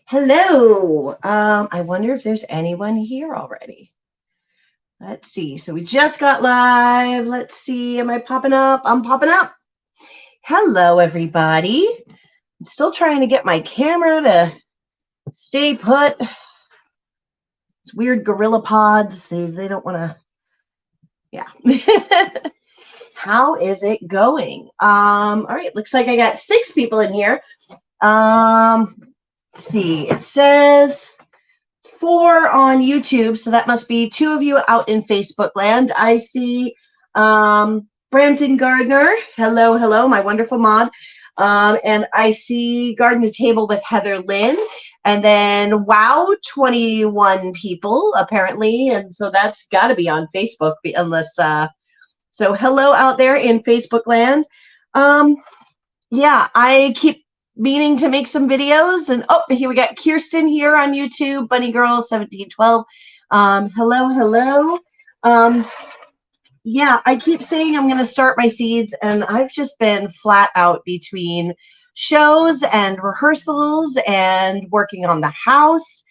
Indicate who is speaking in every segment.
Speaker 1: Hello. I wonder if there's anyone here already. Let's see. So we just got live. Let's see. Am I popping up? I'm popping up. Hello, everybody. I'm still trying to get my camera to stay put. It's weird gorilla pods. They don't want to. Yeah. How is it going? All right. Looks like I got 6 people in here. Let's see. It says 4 on YouTube, so that must be 2 of you out in Facebook land. I see Brampton Gardner. Hello, hello, my wonderful mod. And I see Garden to Table with Heather Lynn. And then, wow, 21 people, apparently. And so that's got to be on Facebook, unless... so hello out there in Facebook land. Yeah, I keep meaning to make some videos, and here we got Kirsten here on YouTube, Bunny Girl 1712. Hello. Yeah, I keep saying I'm going to start my seeds, and I've just been flat out between shows and rehearsals and working on the house.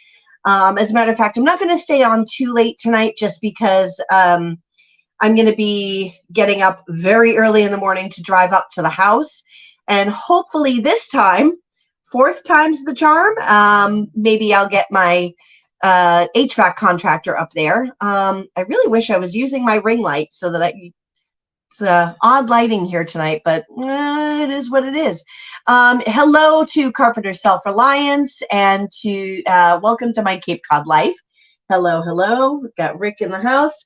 Speaker 1: As a matter of fact, I'm not going to stay on too late tonight just because I'm going to be getting up very early in the morning to drive up to the house. And hopefully this time, 4th time's the charm, maybe I'll get my HVAC contractor up there. I really wish I was using my ring light so that it's odd lighting here tonight, but it is what it is. Hello to Carpenter Self-Reliance and to welcome to my Cape Cod life. Hello. We've got Rick in the house.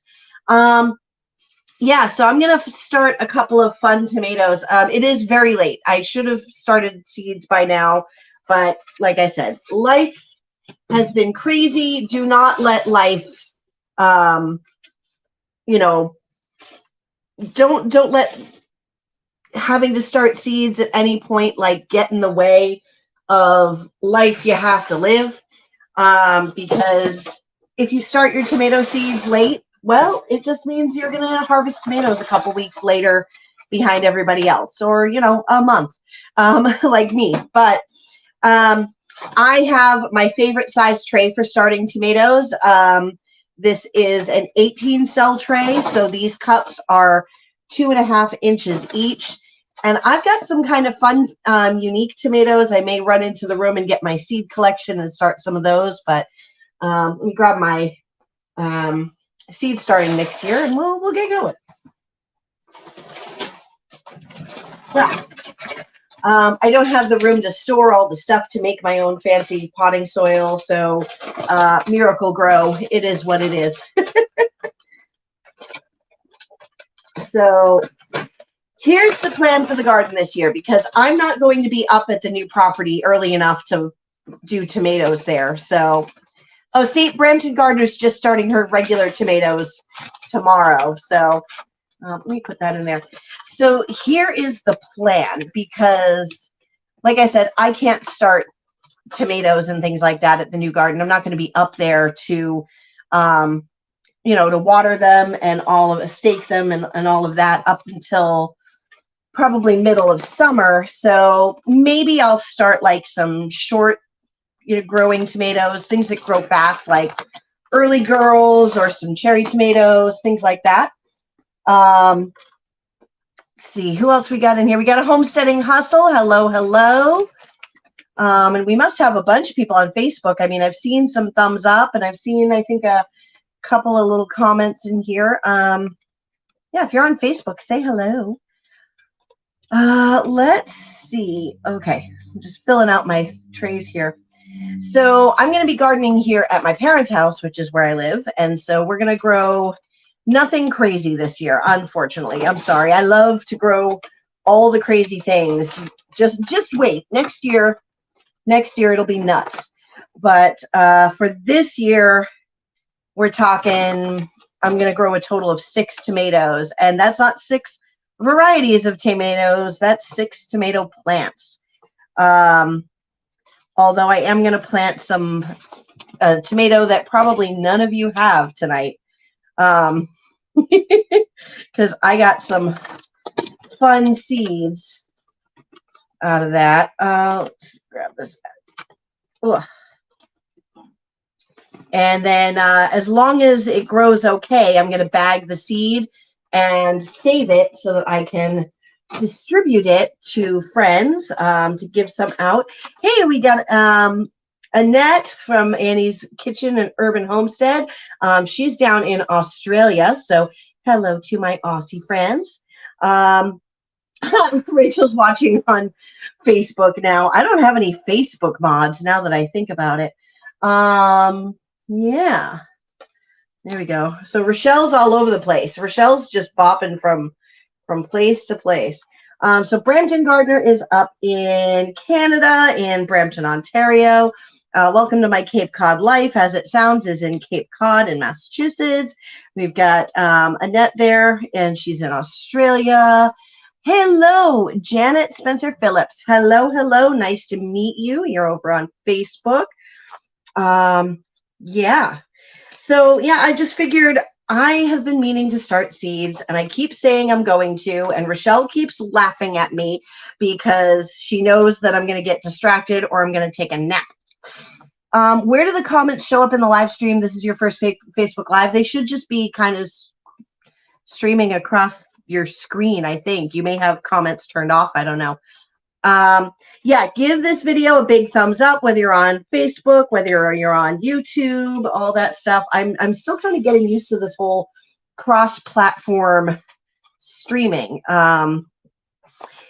Speaker 1: Yeah, so I'm going to start a couple of fun tomatoes. It is very late. I should have started seeds by now, but like I said, life has been crazy. Do not let life, don't let having to start seeds at any point get in the way of life you have to live, because if you start your tomato seeds late, well, it just means you're going to harvest tomatoes a couple weeks later behind everybody else, or, a month, like me. But I have my favorite size tray for starting tomatoes. This is an 18-cell tray, so these cups are 2.5 inches each. And I've got some kind of fun, unique tomatoes. I may run into the room and get my seed collection and start some of those, but let me grab my seed starting mix here, and we'll get going. Well, I don't have the room to store all the stuff to make my own fancy potting soil, so Miracle Grow, it is what it is. So here's the plan for the garden this year, because I'm not going to be up at the new property early enough to do tomatoes there. So oh, see, Brampton Gardner's just starting her regular tomatoes tomorrow. So let me put that in there. So here is the plan, because, like I said, I can't start tomatoes and things like that at the new garden. I'm not going to be up there to, to water them and stake them and all of that up until probably middle of summer. So maybe I'll start some short growing tomatoes, things that grow fast, like early girls or some cherry tomatoes, things like that. Let's see, who else we got in here? We got a homesteading hustle. Hello. And we must have a bunch of people on Facebook. I mean, I've seen some thumbs up, and I've seen, I think, a couple of little comments in here. Yeah, if you're on Facebook, say hello. Let's see. Okay, I'm just filling out my trays here. So I'm going to be gardening here at my parents' house, which is where I live. And so we're going to grow nothing crazy this year, unfortunately. I'm sorry. I love to grow all the crazy things. Just wait. Next year it'll be nuts. But for this year, we're talking, I'm going to grow a total of 6 tomatoes. And that's not 6 varieties of tomatoes. That's 6 tomato plants. Although I am going to plant some tomato that probably none of you have tonight, because I got some fun seeds out of that. Let's grab this. Ugh. And then as long as it grows okay, I'm going to bag the seed and save it so that I can distribute it to friends to give some out. Hey, we got Annette from Annie's Kitchen and Urban Homestead. She's down in Australia, so hello to my Aussie friends. Rachel's watching on Facebook now. I don't have any Facebook mods now that I think about it. Yeah, there we go. So Rochelle's all over the place. Rochelle's just bopping from place to place. So Brampton Gardner is up in Canada, in Brampton, Ontario. Welcome to my Cape Cod life. As it sounds, is in Cape Cod in Massachusetts. We've got Annette there, and she's in Australia. Hello, Janet Spencer Phillips. Hello, hello. Nice to meet you. You're over on Facebook. Yeah. So, yeah, I just figured I have been meaning to start seeds, and I keep saying I'm going to, and Rochelle keeps laughing at me because she knows that I'm going to get distracted or I'm going to take a nap. Where do the comments show up in the live stream? This is your first Facebook Live. They should just be kind of streaming across your screen, I think. You may have comments turned off. I don't know. Yeah, give this video a big thumbs up, whether you're on Facebook, whether you're on YouTube, all that stuff. I'm still kind of getting used to this whole cross-platform streaming. Yeah,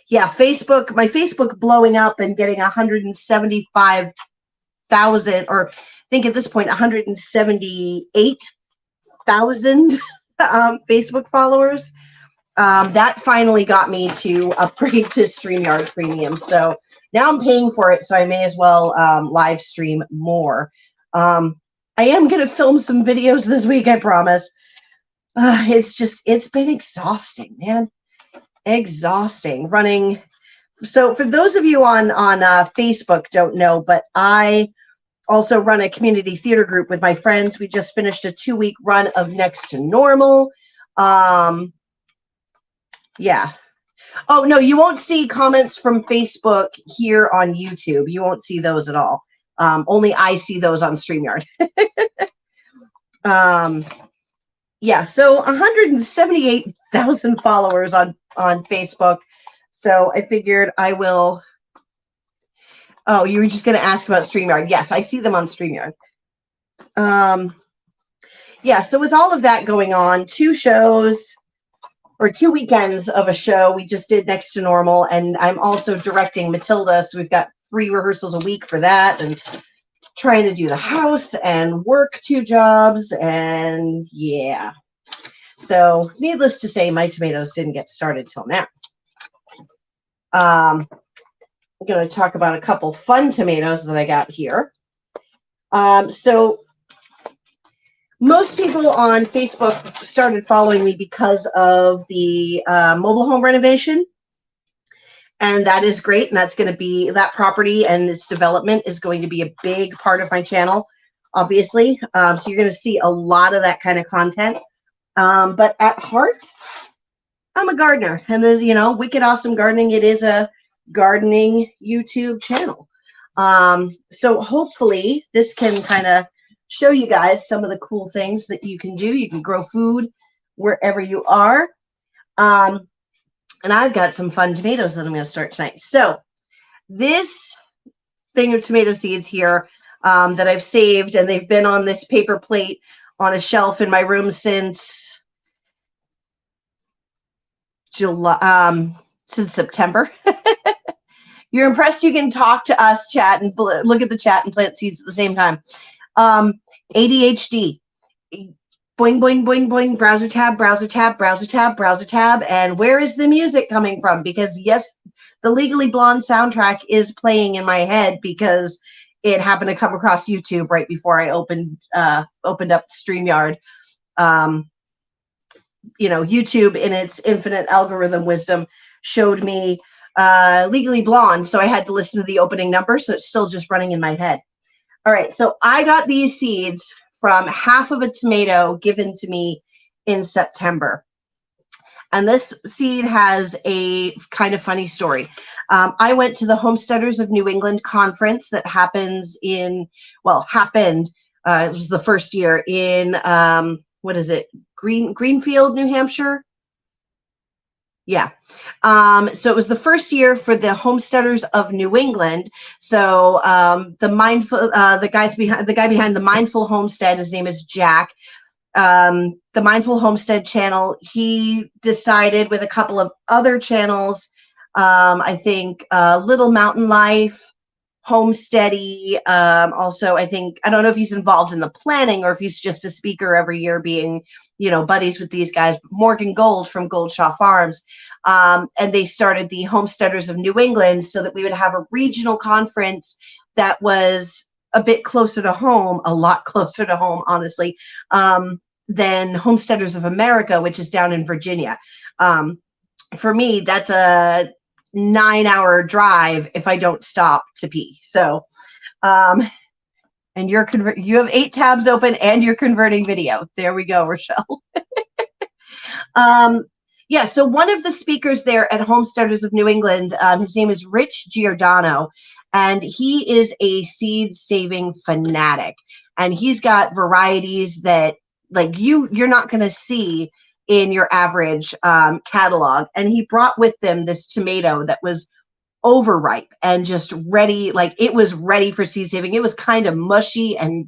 Speaker 1: Facebook, my Facebook blowing up and getting 175,000, or I think at this point 178,000 Facebook followers. That finally got me to upgrade to StreamYard Premium. So now I'm paying for it, so I may as well live stream more. I am going to film some videos this week, I promise. It's been exhausting, man. Exhausting running. So for those of you on Facebook don't know, but I also run a community theater group with my friends. We just finished a 2-week run of Next to Normal. Yeah. Oh, no, you won't see comments from Facebook here on YouTube. You won't see those at all. Only I see those on StreamYard. Yeah, so 178,000 followers on Facebook. So I figured I will. Oh, you were just going to ask about StreamYard. Yes, I see them on StreamYard. Yeah, so with all of that going on, 2 weekends of a show. We just did Next to Normal, and I'm also directing Matilda, so we've got 3 rehearsals a week for that, and trying to do the house and work 2 jobs, and yeah. So needless to say, my tomatoes didn't get started till now. I'm going to talk about a couple fun tomatoes that I got here. So most people on Facebook started following me because of the mobile home renovation. And that is great. And that's going to be, that property and its development is going to be a big part of my channel, obviously. So you're going to see a lot of that kind of content. But at heart, I'm a gardener. And then, you know, Wicked Awesome Gardening, it is a gardening YouTube channel. So hopefully this can kind of show you guys some of the cool things that you can do. You can grow food wherever you are. And I've got some fun tomatoes that I'm going to start tonight. So this thing of tomato seeds here that I've saved, and they've been on this paper plate on a shelf in my room since September. You're impressed you can talk to us, chat, and look at the chat and plant seeds at the same time. ADHD, boing, boing, boing, boing, browser tab, browser tab, browser tab, browser tab. And where is the music coming from? Because yes, the Legally Blonde soundtrack is playing in my head because it happened to come across YouTube right before I opened up StreamYard. You know, YouTube in its infinite algorithm wisdom showed me Legally Blonde. So I had to listen to the opening number. So it's still just running in my head. All right, so I got these seeds from half of a tomato given to me in September. And this seed has a kind of funny story. I went to the Homesteaders of New England conference that happened It was the first year in what is it? Greenfield, New Hampshire. Yeah. So it was the first year for the Homesteaders of New England. So the guy behind the Mindful Homestead, his name is Jack. The Mindful Homestead channel, he decided with a couple of other channels, I think Little Mountain Life, Homesteady. Also, I don't know if he's involved in the planning or if he's just a speaker every year being, buddies with these guys. Morgan Gold from Goldshaw Farms. And they started the Homesteaders of New England so that we would have a regional conference that was a bit closer to home, a lot closer to home, honestly, than Homesteaders of America, which is down in Virginia. For me, that's a 9-hour drive if I don't stop to pee. So, and you have 8 tabs open and you're converting video. There we go, Rochelle. Yeah, so one of the speakers there at Homesteaders of New England, his name is Rich Giordano, and he is a seed saving fanatic. And he's got varieties that like you're not going to see in your average catalog. And he brought with them this tomato that was overripe and just ready, like it was ready for seed saving. It was kind of mushy and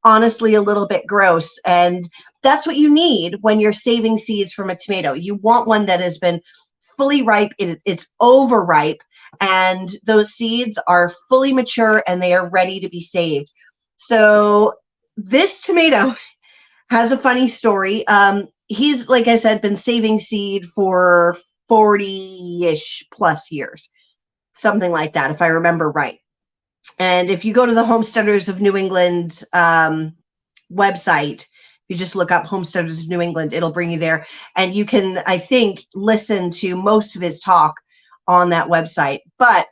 Speaker 1: honestly a little bit gross. And that's what you need when you're saving seeds from a tomato. You want one that has been fully ripe, it's overripe, and those seeds are fully mature and they are ready to be saved. So this tomato has a funny story. He's, like I said, been saving seed for 40-ish plus years, something like that, if I remember right. And if you go to the Homesteaders of New England website, you just look up Homesteaders of New England, it'll bring you there. And you can, I think, listen to most of his talk on that website. But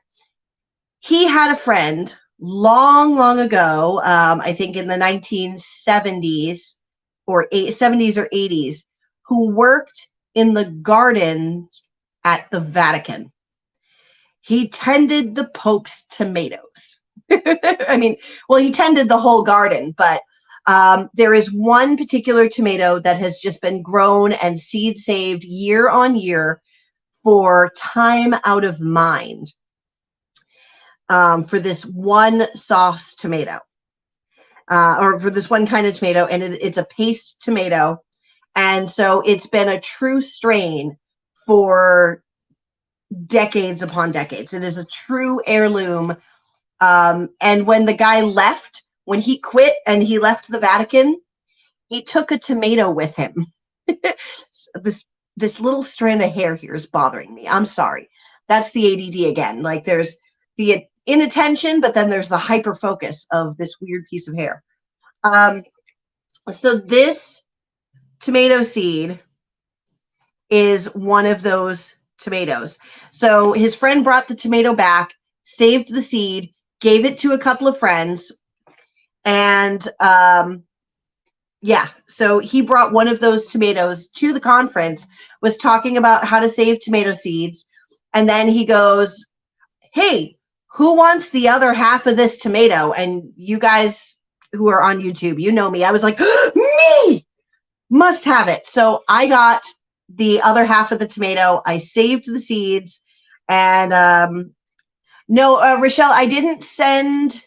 Speaker 1: he had a friend long, long ago, I think in the 1970s or 70s or 80s, who worked in the gardens at the Vatican. He tended the Pope's tomatoes. I mean, well, he tended the whole garden, but there is one particular tomato that has just been grown and seed saved year on year for time out of mind for this one sauce tomato. Or for this one kind of tomato, and it's a paste tomato. And so it's been a true strain for decades upon decades. It is a true heirloom. And when the guy left, when he quit and he left the Vatican, he took a tomato with him. This little strand of hair here is bothering me. I'm sorry. That's the ADD again. Like there's the inattention, but then there's the hyper focus of this weird piece of hair. So this tomato seed is one of those tomatoes. So his friend brought the tomato back, saved the seed, gave it to a couple of friends, and yeah, so he brought one of those tomatoes to the conference, was talking about how to save tomato seeds, and then he goes, hey, who wants the other half of this tomato? And you guys who are on YouTube, you know me. I was like, me! Must have it. So I got the other half of the tomato. I saved the seeds. And no, Rochelle, I didn't send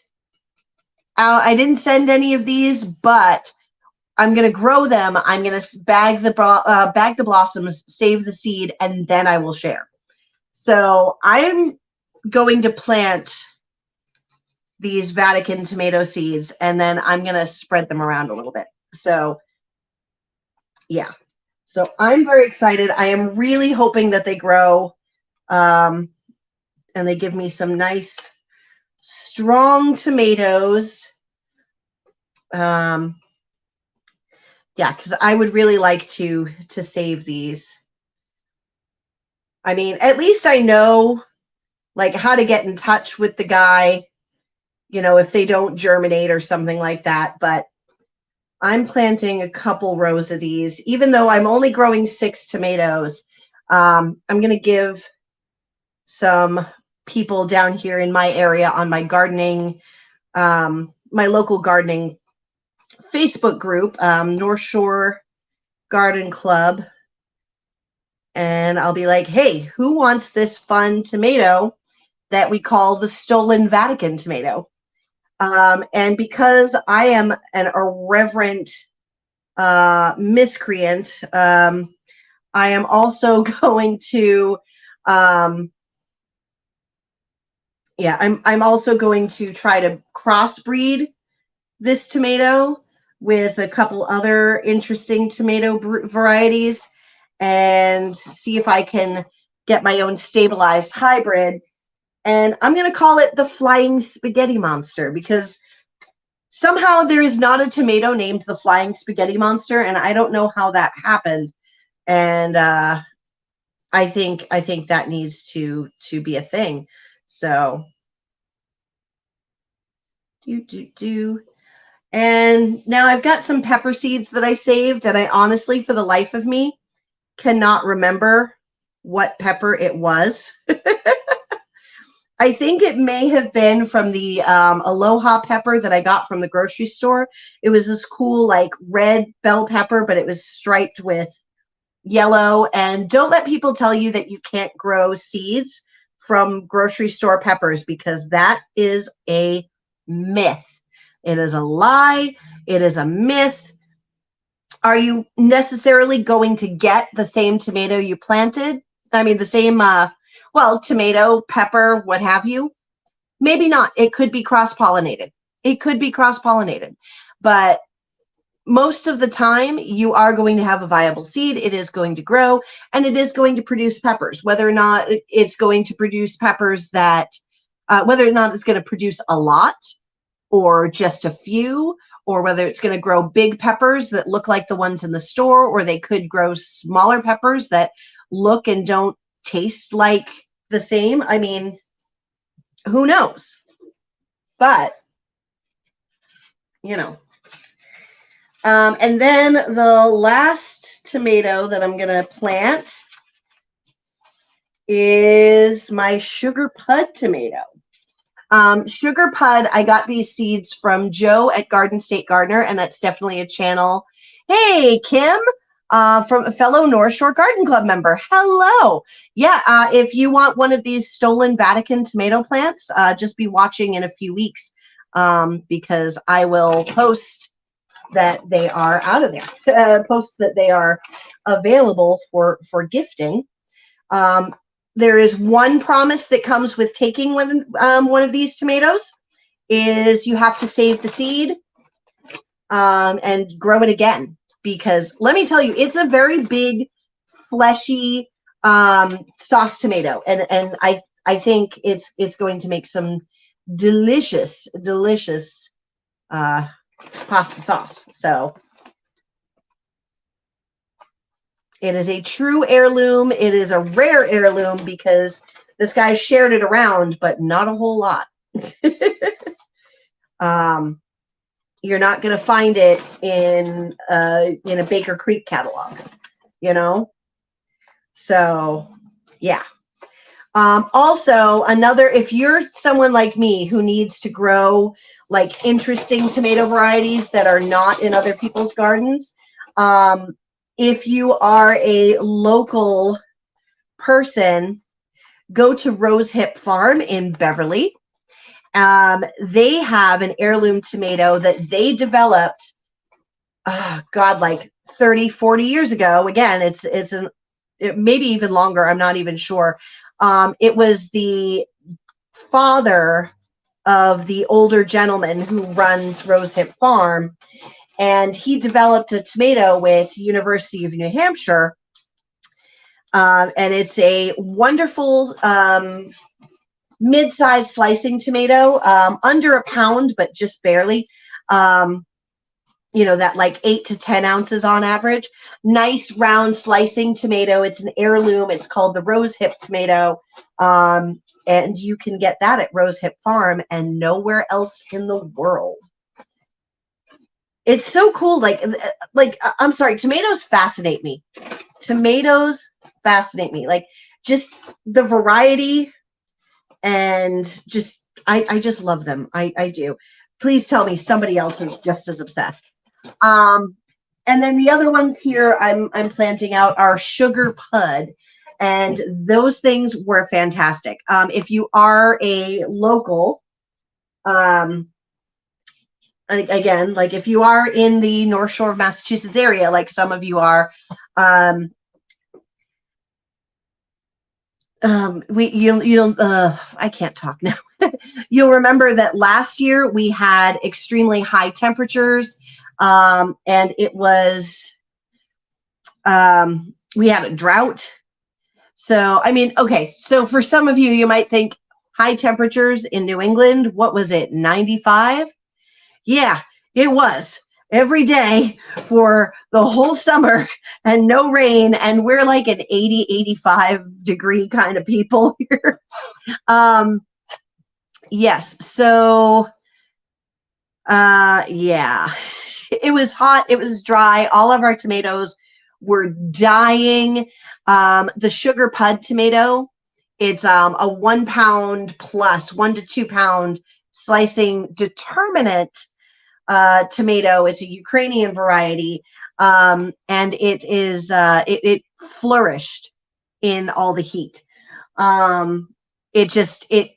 Speaker 1: any of these, but I'm going to grow them. I'm going to bag the blossoms, save the seed, and then I will share. So I'm going to plant these Vatican tomato seeds, and then I'm going to spread them around a little bit. So yeah, so I'm very excited. I am really hoping that they grow and they give me some nice, strong tomatoes. Yeah, because I would really like to save these. I mean, at least I know like how to get in touch with the guy, you know, if they don't germinate or something like that. But I'm planting a couple rows of these, even though I'm only growing 6 tomatoes. I'm going to give some people down here in my area on my gardening, my local gardening Facebook group, North Shore Garden Club, and I'll be like, hey, who wants this fun tomato that we call the Stolen Vatican tomato? And because I am an irreverent miscreant, I am also going to, I'm also going to try to crossbreed this tomato with a couple other interesting tomato varieties and see if I can get my own stabilized hybrid. And I'm going to call it the Flying Spaghetti Monster because somehow there is not a tomato named the Flying Spaghetti Monster, and I don't know how that happened. And I think that needs to be a thing. So and now I've got some pepper seeds that I saved, and I honestly, for the life of me, cannot remember what pepper it was. I think it may have been from the Aloha pepper that I got from the grocery store. It was this cool, like, red bell pepper, but it was striped with yellow. And don't let people tell you that you can't grow seeds from grocery store peppers, because that is a myth. It is a lie. It is a myth. Are you necessarily going to get the same tomato you planted? I mean, the same, tomato, pepper, what have you? Maybe not. It could be cross-pollinated. But most of the time, you are going to have a viable seed. It is going to grow, and it is going to produce peppers. Whether or not it's going to produce peppers that, whether or not it's going to produce a lot or just a few, or whether it's going to grow big peppers that look like the ones in the store, or they could grow smaller peppers that look and don't taste like the same. I mean, who knows? But, and then the last tomato that I'm going to plant is my sugar pud tomato. Sugar pud, I got these seeds from Joe at Garden State Gardener, and that's definitely a channel. Hey, Kim, from a fellow North Shore Garden Club member. Hello. Yeah, if you want one of these Stolen Vatican tomato plants, just be watching in a few weeks, because I will post that they are out of there, post that they are available for gifting. There is one promise that comes with taking one of these tomatoes, is you have to save the seed and grow it again. Because let me tell you, it's a very big, fleshy sauce tomato, and I think it's going to make some delicious pasta sauce. So it is a true heirloom. It is a rare heirloom because this guy shared it around, but not a whole lot. You're not going to find it in a Baker Creek catalog, So, yeah. Also, if you're someone like me who needs to grow like interesting tomato varieties that are not in other people's gardens, if you are a local person, go to Rosehip Farm in Beverly. They have an heirloom tomato that they developed, like 30, 40 years ago. Again, it maybe even longer. I'm not even sure. It was the father of the older gentleman who runs Rosehip Farm, and he developed a tomato with University of New Hampshire, and it's a wonderful mid-sized slicing tomato, under a pound, but just barely. That like 8 to 10 ounces on average. Nice round slicing tomato. It's an heirloom. It's called the Rosehip tomato. And you can get that at Rosehip Farm and nowhere else in the world. It's so cool. Like I'm sorry, tomatoes fascinate me. Like just the variety, and just I just love them. I do. Please tell me somebody else is just as obsessed. And then the other ones here I'm planting out are sugar pud. And those things were fantastic. If you are a local, again, like if you are in the North Shore of Massachusetts area, like some of you are, I can't talk now. You'll remember that last year we had extremely high temperatures, and it was we had a drought. So I mean, okay, so for some of you, you might think high temperatures in New England. What was it, 95? Yeah, it was every day for the whole summer and no rain. And we're like an 80, 85 degree kind of people here. Yes. So, yeah, it was hot. It was dry. All of our tomatoes were dying. The sugar pud tomato, it's a 1 pound plus 1 to 2 pound slicing determinate tomato. It's a Ukrainian variety, and it flourished in all the heat. It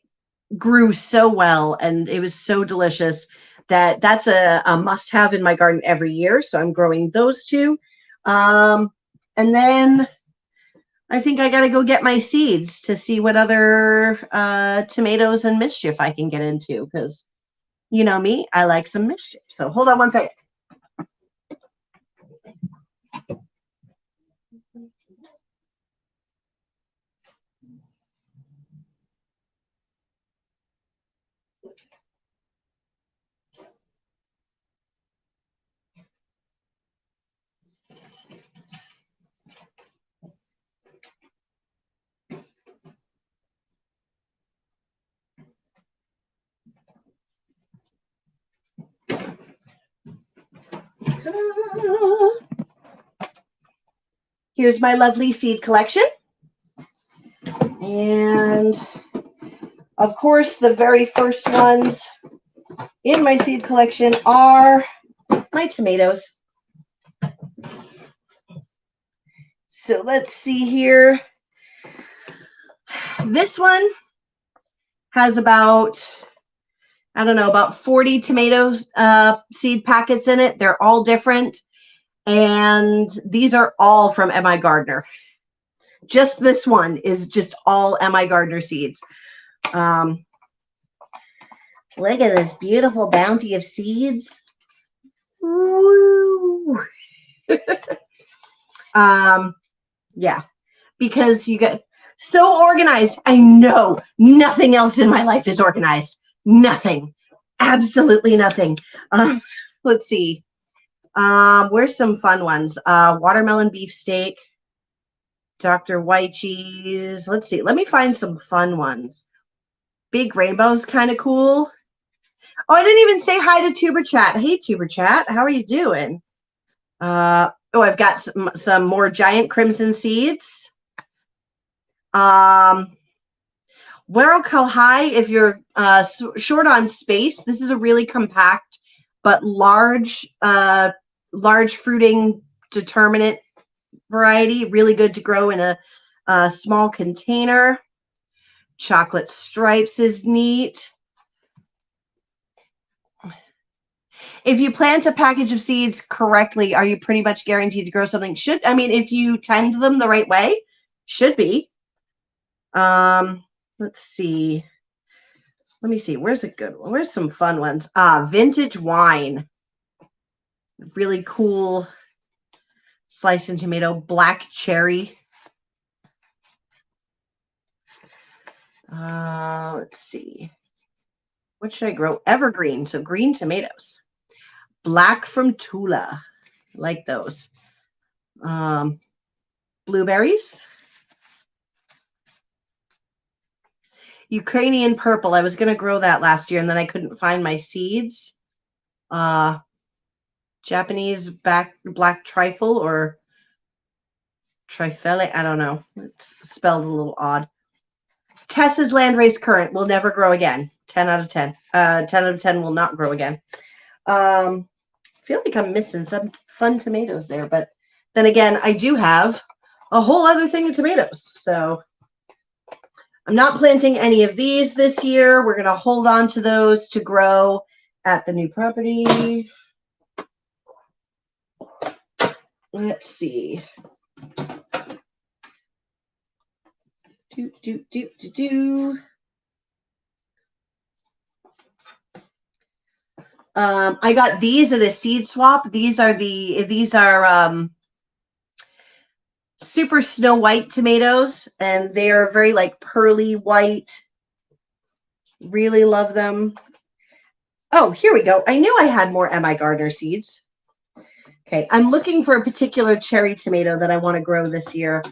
Speaker 1: grew so well, and it was so delicious that's a must-have in my garden every year. So I'm growing those two, and then I think I got to go get my seeds to see what other tomatoes and mischief I can get into, because you know me, I like some mischief. So hold on one second. Here's my lovely seed collection. And of course, the very first ones in my seed collection are my tomatoes. So let's see here. This one has about, I don't know, about 40 tomatoes seed packets in it. They're all different. And these are all from M.I. Gardner. Just this one is just all M.I. Gardner seeds. Look at this beautiful bounty of seeds. Woo! Yeah, because you get so organized. I know nothing else in my life is organized. Nothing. Absolutely nothing. Let's see. Where's some fun ones? Watermelon beefsteak, Dr. White cheese. Let's see. Let me find some fun ones. Big rainbow's kind of cool. Oh, I didn't even say hi to Tuber Chat. Hey, Tuber Chat. How are you doing? Oh, I've got some more giant crimson seeds. Where high, if you're short on space, this is a really compact but large fruiting determinate variety. Really good to grow in a small container. Chocolate stripes is neat. If you plant a package of seeds correctly, are you pretty much guaranteed to grow something? If you tend them the right way, should be. Let's see. Let me see. Where's a good one? Where's some fun ones? Vintage wine. Really cool sliced and tomato. Black cherry. Let's see. What should I grow? Evergreen. So green tomatoes. Black from Tula. Like those. Blueberries. Ukrainian purple. I was going to grow that last year, and then I couldn't find my seeds. Japanese black trifle or trifele. I don't know. It's spelled a little odd. Tessa's landrace currant will never grow again. 10 out of 10. 10 out of 10 will not grow again. feel like I'm missing some fun tomatoes there, but then again, I do have a whole other thing of tomatoes. So I'm not planting any of these this year. We're going to hold on to those to grow at the new property. Let's see. I got these at a seed swap. These are super snow white tomatoes, and they're very like pearly white. Really love them. Oh, here we go. I knew I had more M.I. Gardner seeds. Okay, I'm looking for a particular cherry tomato that I want to grow this year.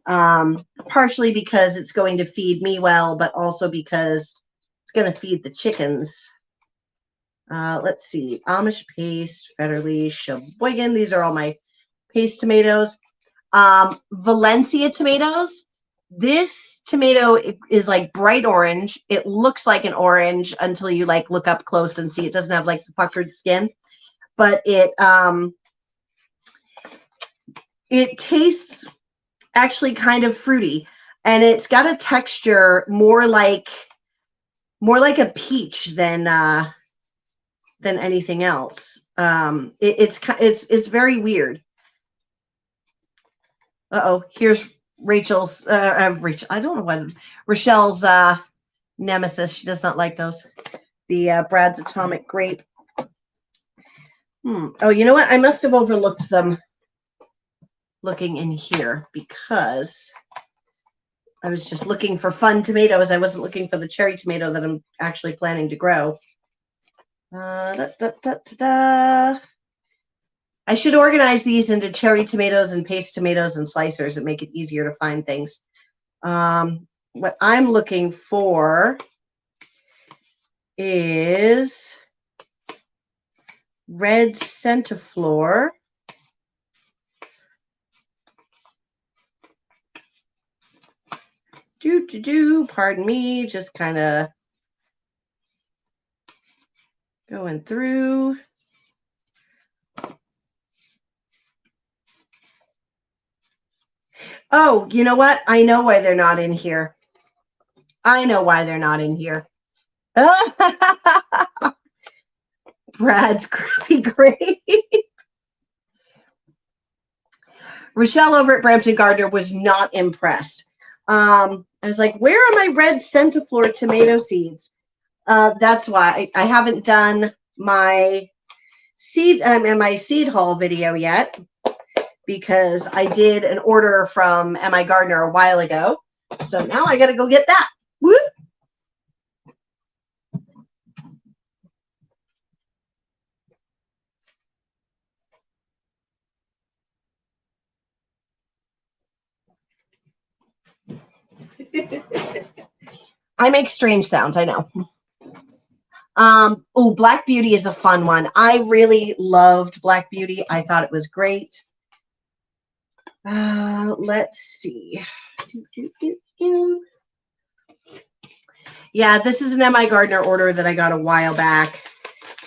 Speaker 1: Partially because it's going to feed me well, but also because it's going to feed the chickens. Let's see. Amish paste, Federle, Sheboygan. These are all my paste tomatoes. Valencia tomatoes. This tomato is like bright orange. It looks like an orange until you like look up close and see it doesn't have like the puckered skin, but it tastes actually kind of fruity, and it's got a texture more like a peach than anything else. It's very weird. Here's Rachel's Rachel. I don't know what Rochelle's nemesis. She does not like those. The Brad's Atomic Grape. Oh, you know what? I must have overlooked them looking in here because I was just looking for fun tomatoes. I wasn't looking for the cherry tomato that I'm actually planning to grow. I should organize these into cherry tomatoes and paste tomatoes and slicers and make it easier to find things. What I'm looking for is red centiflora. Pardon me, just kind of going through. Oh, you know what? I know why they're not in here. I know why they're not in here. Brad's Creepy Grape. Rochelle over at Brampton Gardner was not impressed. I was like, where are my red centiflora tomato seeds? That's why I haven't done my seed haul video yet, because I did an order from M.I. Gardner a while ago. So now I got to go get that. Whoop. I make strange sounds, I know. Oh, Black Beauty is a fun one. I really loved Black Beauty. I thought it was great. Let's see. Yeah, this is an M.I. Gardner order that I got a while back,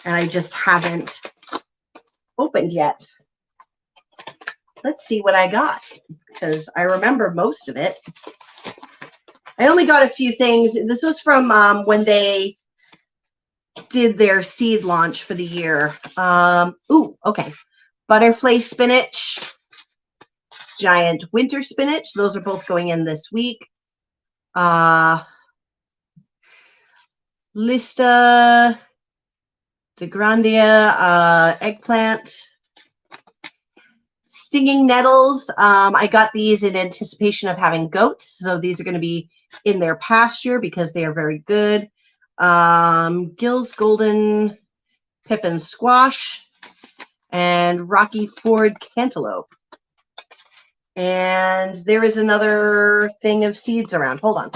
Speaker 1: and I just haven't opened yet. Let's see what I got, because I remember most of it. I only got a few things. This was from when they did their seed launch for the year. Okay. Butterfly spinach, giant winter spinach. Those are both going in this week. Lista de Grandia eggplant. Stinging nettles. I got these in anticipation of having goats. So these are going to be in their pasture because they are very good. Gill's Golden Pippin Squash and Rocky Ford Cantaloupe. And there is another thing of seeds around. Hold on.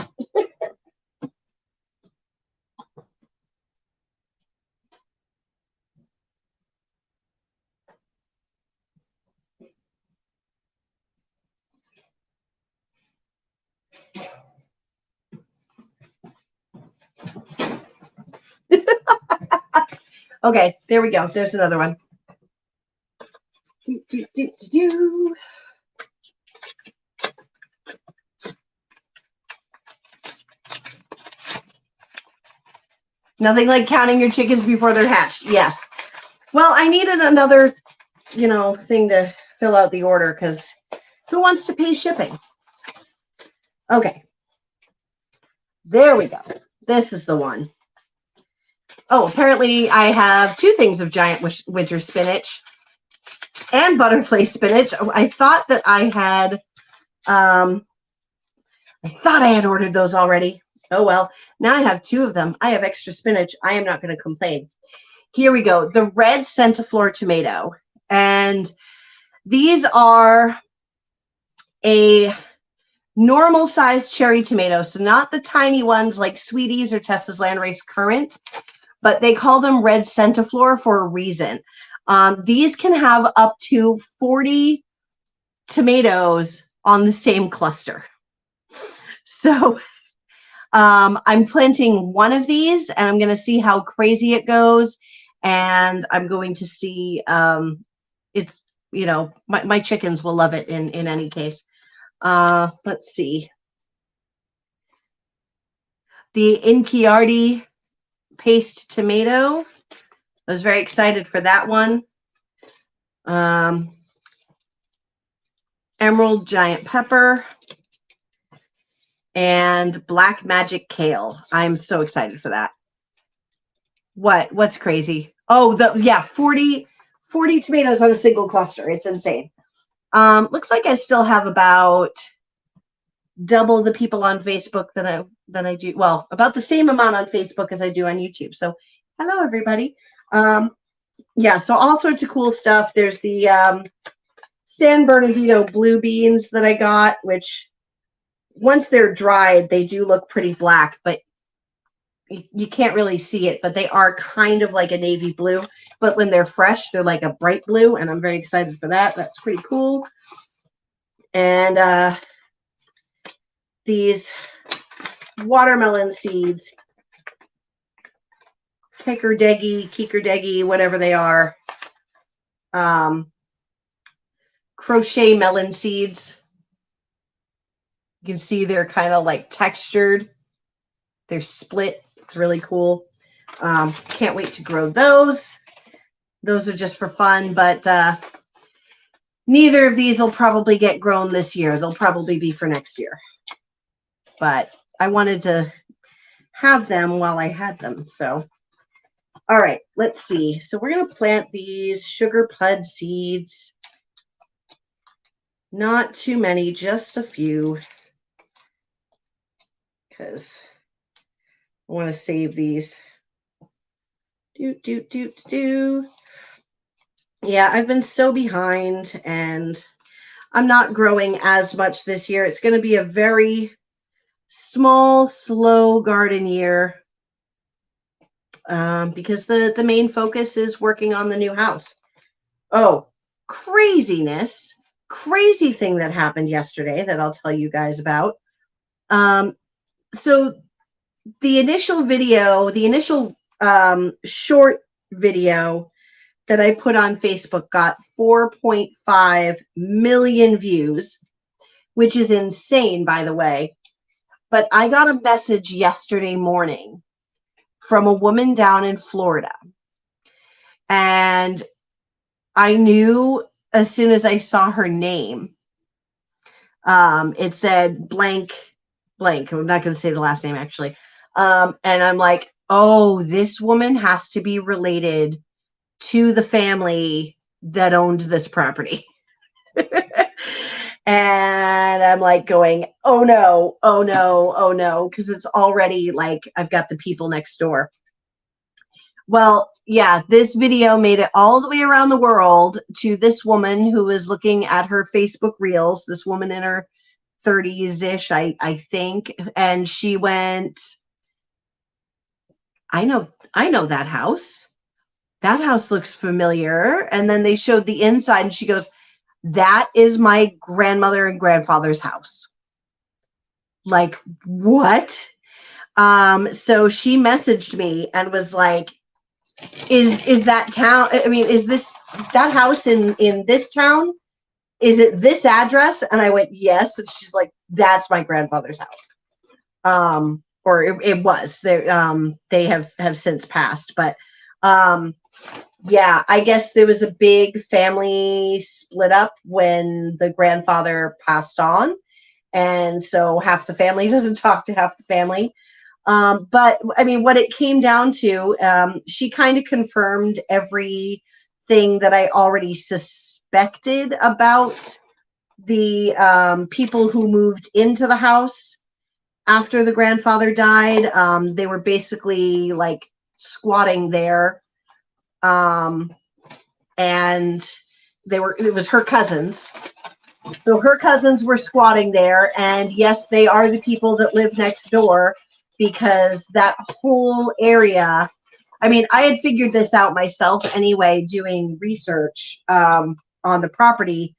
Speaker 1: Okay, there we go. There's another one. Nothing like counting your chickens before they're hatched. Yes. Well, I needed another, thing to fill out the order because who wants to pay shipping? Okay. There we go. This is the one. Oh, apparently I have 2 things of giant winter spinach and butterfly spinach. I thought that I had ordered those already. Oh, well, now I have 2 of them. I have extra spinach. I am not going to complain. Here we go. The red centiflora tomato. And these are a normal sized cherry tomato. So not the tiny ones like Sweeties or Tessa's Landrace Currant, but they call them red centiflora for a reason. These can have up to 40 tomatoes on the same cluster. So I'm planting one of these and I'm going to see how crazy it goes. And I'm going to see, it's, my chickens will love it in any case. Let's see. The Inchiardi paste tomato. I was very excited for that one. Emerald giant pepper. And black magic kale. I'm so excited for that. What's crazy? Oh, 40 tomatoes on a single cluster. It's insane. Looks like I still have about double the people on Facebook that I do. Well, about the same amount on Facebook as I do on YouTube. So hello, everybody. Yeah, so all sorts of cool stuff. There's the San Bernardino blue beans that I got, which once they're dried, they do look pretty black, but you can't really see it, but they are kind of like a navy blue. But when they're fresh, they're like a bright blue, and I'm very excited for that. That's pretty cool. And these watermelon seeds, kikerdegi, whatever they are, crochet melon seeds. You can see they're kind of like textured. They're split. It's really cool. Can't wait to grow those. Those are just for fun, but neither of these will probably get grown this year. They'll probably be for next year. But I wanted to have them while I had them. So, all right, let's see. So we're going to plant these sugar pud seeds. Not too many, just a few. Because I want to save these. Yeah, I've been so behind and I'm not growing as much this year. It's going to be a very small, slow garden year because the main focus is working on the new house. Oh, crazy thing that happened yesterday that I'll tell you guys about. So the initial short video that I put on Facebook got 4.5 million views, which is insane, by the way. But I got a message yesterday morning from a woman down in Florida. And I knew as soon as I saw her name, it said blank. I'm not going to say the last name, actually. And I'm like, oh, this woman has to be related to the family that owned this property. And I'm like going, oh no, because it's already like I've got the people next door. Well, yeah, this video made it all the way around the world to this woman who was looking at her Facebook reels, this woman in her 30s-ish, I think. And she went, I know that house. That house looks familiar. And then they showed the inside and she goes, that is my grandmother and grandfather's house. Like, what? So she messaged me and was like, is that town, I mean, is this that house in this town, is it this address? And I went, yes. And she's like, that's my grandfather's house. Or it was. They have since passed, but yeah, I guess there was a big family split up when the grandfather passed on, and so half the family doesn't talk to half the family. But I mean, what it came down to, she kind of confirmed everything that I already suspected about the people who moved into the house after the grandfather died. They were basically like squatting there, and it was her cousins. So her cousins were squatting there, and yes, they are the people that live next door, because that whole area, I mean, I had figured this out myself anyway, doing research on the property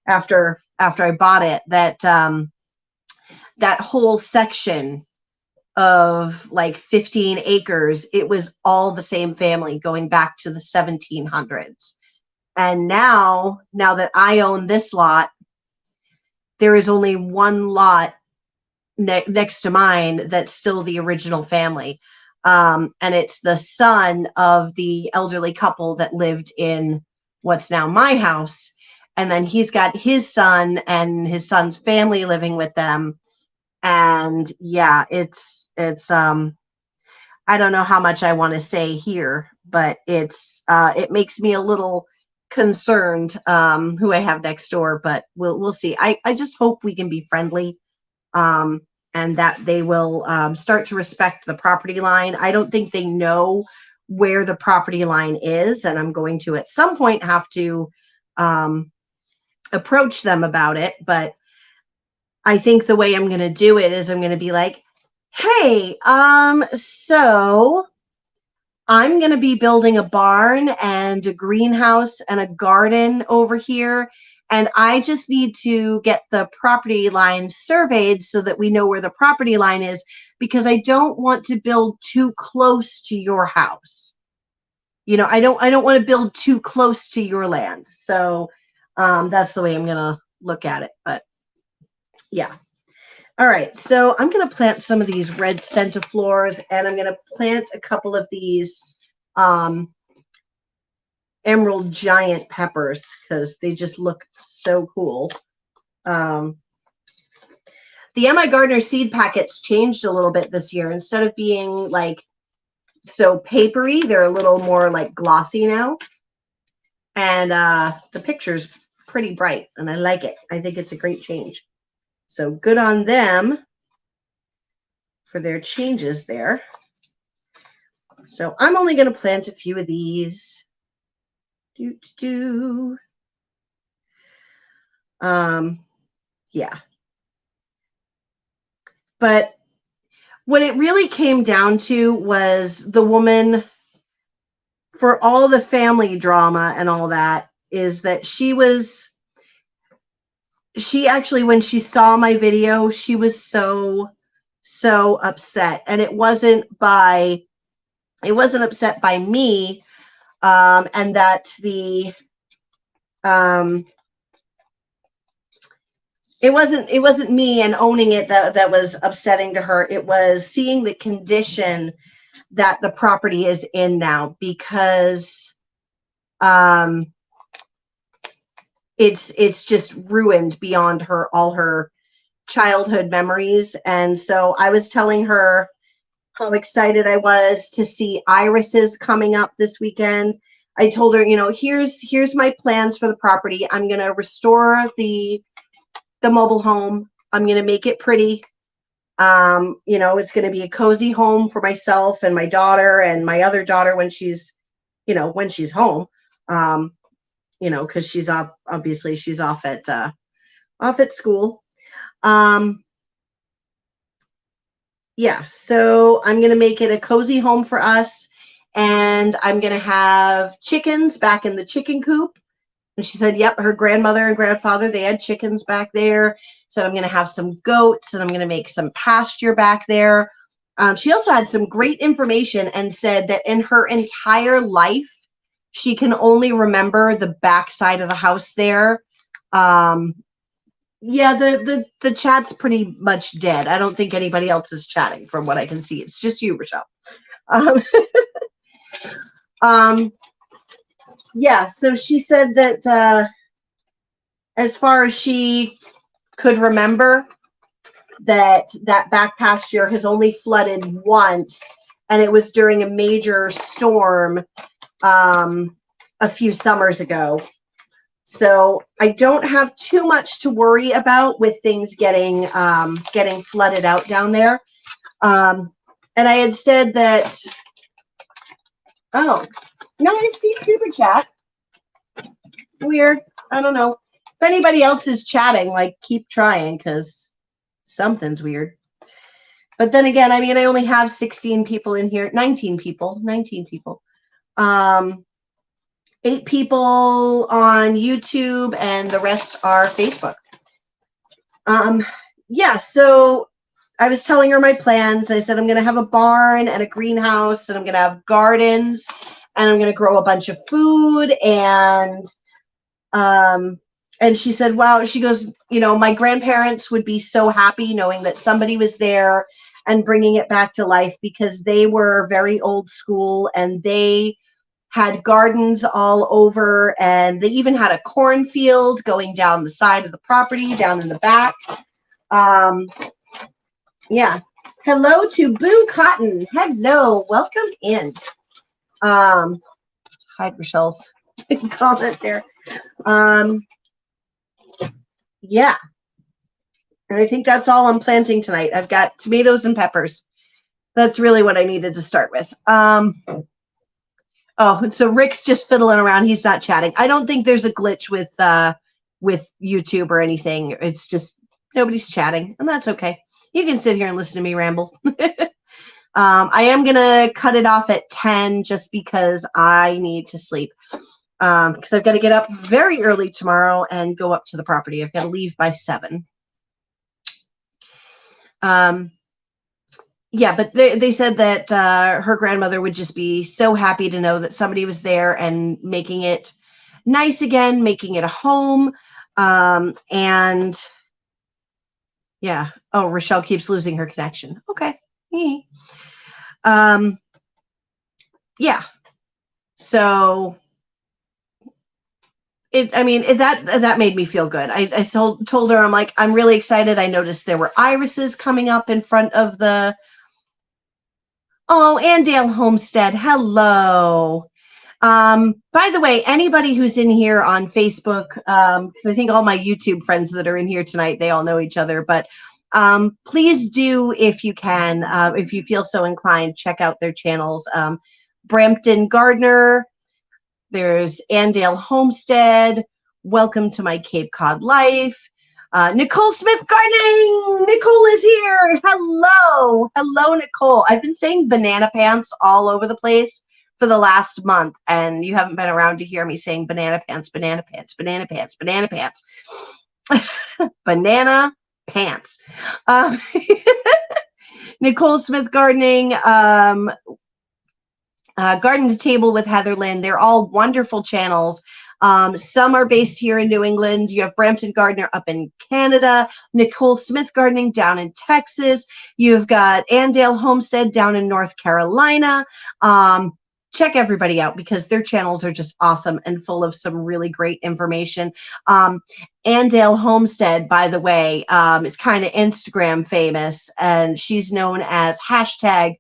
Speaker 1: after I bought it, that that whole section of like 15 acres, it was all the same family going back to the 1700s. And now that I own this lot, there is only one lot next to mine that's still the original family. And it's the son of the elderly couple that lived in what's now my house. And then he's got his son and his son's family living with them. And yeah, it's I don't know how much I want to say here, but it makes me a little concerned who I have next door, but we'll see. I just hope we can be friendly, and that they will start to respect the property line. I don't think they know where the property line is, and I'm going to at some point have to approach them about it. But I think the way I'm going to do it is I'm going to be like, hey, so I'm going to be building a barn and a greenhouse and a garden over here. And I just need to get the property line surveyed so that we know where the property line is, because I don't want to build too close to your house. You know, I don't want to build too close to your land. So that's the way I'm going to look at it. But yeah. All right, so I'm going to plant some of these red centiflors, and I'm going to plant a couple of these emerald giant peppers because they just look so cool. The M.I. Gardner seed packets changed a little bit this year. Instead of being like so papery, they're a little more like glossy now. And the picture's pretty bright, and I like it. I think it's a great change. So good on them for their changes there. So I'm only going to plant a few of these. Yeah. But what it really came down to was the woman, for all the family drama and all that, is that she actually, when she saw my video, she was so upset. And it wasn't upset by me, and that it wasn't me and owning it that was upsetting to her. It was seeing the condition that the property is in now, because it's just ruined beyond all her childhood memories. And so I was telling her how excited I was to see irises coming up this weekend. I told her, you know, here's my plans for the property. I'm going to restore the mobile home. I'm going to make it pretty. You know, it's going to be a cozy home for myself and my daughter and my other daughter when she's home. You know, because she's obviously she's off at school. Yeah, so I'm going to make it a cozy home for us, and I'm going to have chickens back in the chicken coop. And she said, yep, her grandmother and grandfather, they had chickens back there. So I'm going to have some goats, and I'm going to make some pasture back there. She also had some great information and said that in her entire life, She can only remember the back side of the house there. Yeah, the chat's pretty much dead. I don't think anybody else is chatting from what I can see. It's just you, Rochelle. Um, yeah, so she said that as far as she could remember, that back pasture has only flooded once, and it was during a major storm a few summers ago. So I don't have too much to worry about with things getting flooded out down there. And I had said that. Oh, no, I see super chat. Weird. I don't know. If anybody else is chatting, like, keep trying, because something's weird. But then again, I mean, I only have 16 people in here. 19 people. 8 people on YouTube, and the rest are Facebook. Yeah, so I was telling her my plans. I said I'm going to have a barn and a greenhouse, and I'm going to have gardens, and I'm going to grow a bunch of food. And she said, wow, she goes, you know, my grandparents would be so happy knowing that somebody was there and bringing it back to life, because they were very old school, and they had gardens all over, and they even had a cornfield going down the side of the property, down in the back. Yeah. Hello to Boo Cotton. Hello. Welcome in. Hide Rochelle's comment there. Yeah. And I think that's all I'm planting tonight. I've got tomatoes and peppers. That's really what I needed to start with. Oh, so Rick's just fiddling around. He's not chatting. I don't think there's a glitch with YouTube or anything. It's just nobody's chatting, and that's okay. You can sit here and listen to me ramble. I am going to cut it off at 10 just because I need to sleep. Because I've got to get up very early tomorrow and go up to the property. I've got to leave by 7. Yeah, but they said that her grandmother would just be so happy to know that somebody was there and making it nice again, making it a home. And yeah. Oh, Rochelle keeps losing her connection. Okay. Yeah. So that made me feel good. I told her, I'm like, I'm really excited. I noticed there were irises coming up in front of the. Oh, Andale Homestead. Hello. By the way, anybody who's in here on Facebook, because I think all my YouTube friends that are in here tonight, they all know each other, but please do, if you can, if you feel so inclined, check out their channels. Brampton Gardener, there's Andale Homestead, Welcome to My Cape Cod Life, Nicole Smith Gardening. Nicole is here. Hello. Hello, Nicole. I've been saying banana pants all over the place for the last month, and you haven't been around to hear me saying banana pants, banana pants, banana pants, banana pants. Banana pants. Nicole Smith Gardening, Garden to Table with Heather Lynn. They're all wonderful channels. Some are based here in New England. You have Brampton Gardener up in Canada, Nicole Smith Gardening down in Texas. You've got Andale Homestead down in North Carolina. Check everybody out because their channels are just awesome and full of some really great information. Andale Homestead, by the way, is kind of Instagram famous, and she's known as hashtag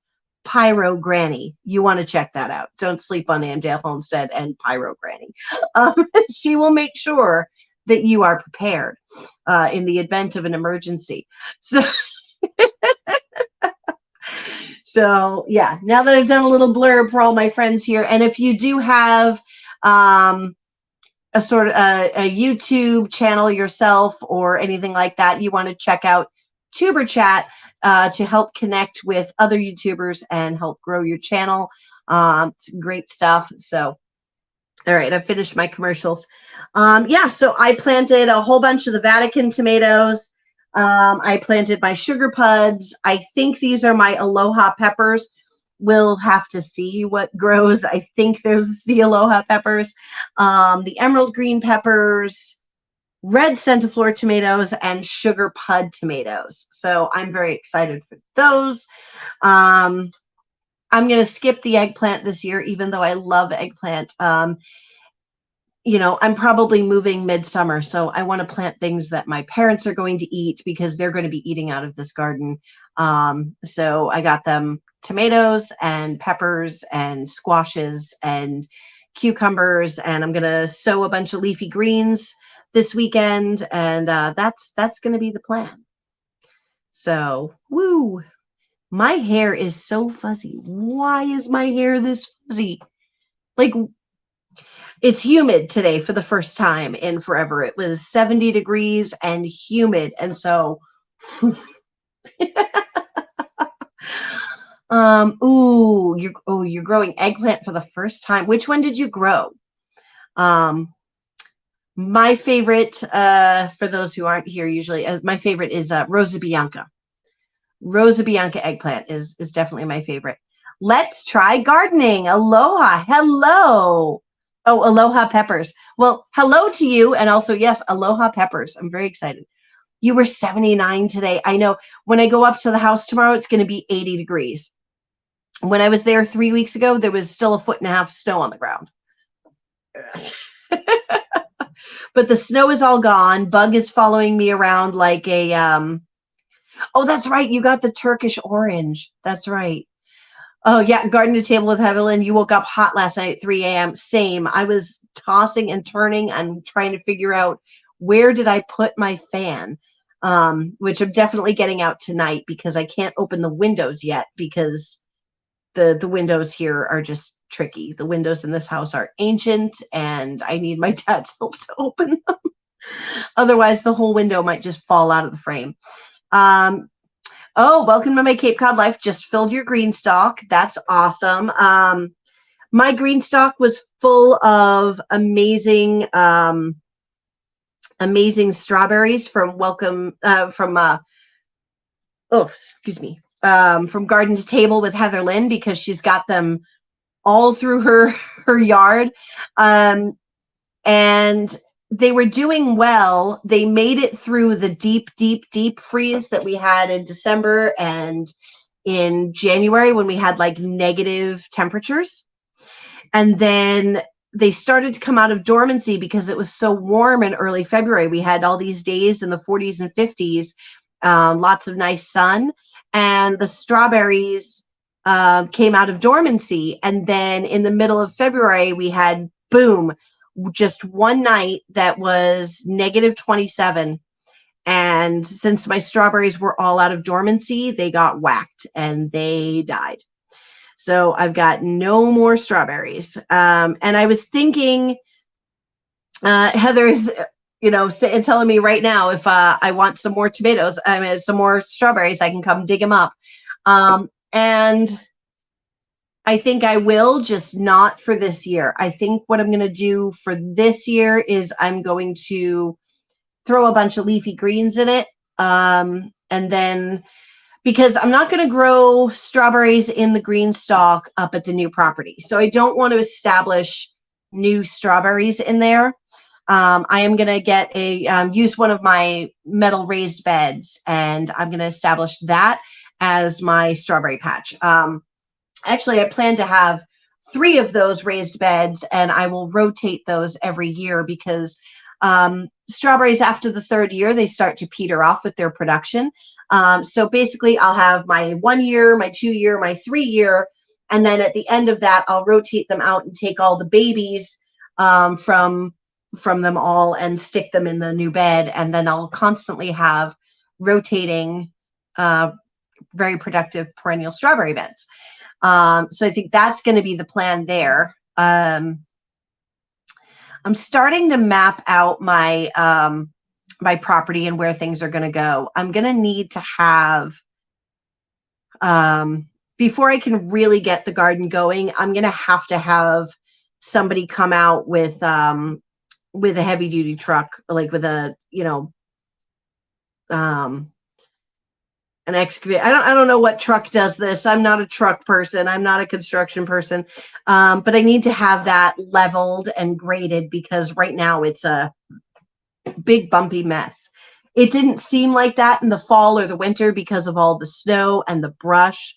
Speaker 1: Pyro Granny. You want to check that out. Don't sleep on Andale Homestead and Pyro Granny. She will make sure that you are prepared in the event of an emergency. So yeah, now that I've done a little blurb for all my friends here, and if you do have a sort of a YouTube channel yourself or anything like that, you want to check out Tuber Chat to help connect with other YouTubers and help grow your channel. It's great stuff. So, all right, I've finished my commercials. Yeah, so I planted a whole bunch of the Vatican tomatoes. I planted my sugar puds. I think these are my Aloha peppers. we'll have to see what grows. I think there's the aloha peppers, the emerald green peppers, red centiflora tomatoes, and sugar pud tomatoes. So I'm very excited for those. I'm going to skip the eggplant this year, even though I love eggplant. I'm probably moving midsummer, so I want to plant things that my parents are going to eat because they're going to be eating out of this garden. So I got them tomatoes and peppers and squashes and cucumbers, and I'm going to sow a bunch of leafy greens this weekend, and that's going to be the plan. So, woo! My hair is so fuzzy. Why is my hair this fuzzy? Like, it's humid today for the first time in forever. It was 70 degrees and humid. And so, you're growing eggplant for the first time. Which one did you grow? My favorite, for those who aren't here usually, my favorite is Rosa Bianca. Rosa Bianca eggplant is definitely my favorite. Let's try gardening. Aloha. Hello. Oh, aloha peppers. Well, hello to you. And also, yes, aloha peppers. I'm very excited. You were 79 today. I know. When I go up to the house tomorrow, it's going to be 80 degrees. When I was there 3 weeks ago, there was still 1.5 feet of snow on the ground. But the snow is all gone. Bug is following me around like a, oh, that's right. You got the Turkish orange. That's right. Oh, yeah. Garden to table with Heatherlyn. You woke up hot last night at 3 a.m. Same. I was tossing and turning and trying to figure out where did I put my fan, which I'm definitely getting out tonight because I can't open the windows yet because the windows here are just tricky. The windows in this house are ancient and I need my dad's help to open them. Otherwise, the whole window might just fall out of the frame. Oh, welcome to my Cape Cod life. Just filled your green stalk. That's awesome. My green stalk was full of amazing strawberries from from Garden to Table with Heatherlyn because she's got them all through her yard. And they were doing well. They made it through the deep freeze that we had in December and in January when we had like negative temperatures. And then they started to come out of dormancy because it was so warm in early February. We had all these days in the 40s and 50s, lots of nice sun, and the strawberries came out of dormancy. And then in the middle of February, we had, boom, just one night that was negative 27. And since my strawberries were all out of dormancy, they got whacked and they died. So I've got no more strawberries. And I was thinking, Heather is, telling me right now, if I want some more tomatoes, some more strawberries, I can come dig them up. And I think I will, just not for this year. I think what I'm going to do for this year is I'm going to throw a bunch of leafy greens in it. And then, because I'm not going to grow strawberries in the green stalk up at the new property. So I don't want to establish new strawberries in there. I am going to get use one of my metal raised beds, and I'm going to establish that as my strawberry patch. Actually, I plan to have 3 of those raised beds, and I will rotate those every year because strawberries after the 3rd year, they start to peter off with their production. So basically, I'll have my 1 year, my 2 year, my 3 year, and then at the end of that, I'll rotate them out and take all the babies from them all and stick them in the new bed, and then I'll constantly have rotating, very productive perennial strawberry beds. So I think that's going to be the plan there. I'm starting to map out my my property and where things are going to go. I'm going to need to have, before I can really get the garden going, I'm going to have somebody come out with a heavy duty truck, like with a, an excavator. I don't know what truck does this. I'm not a truck person. I'm not a construction person. But I need to have that leveled and graded because right now it's a big bumpy mess. It didn't seem like that in the fall or the winter because of all the snow and the brush.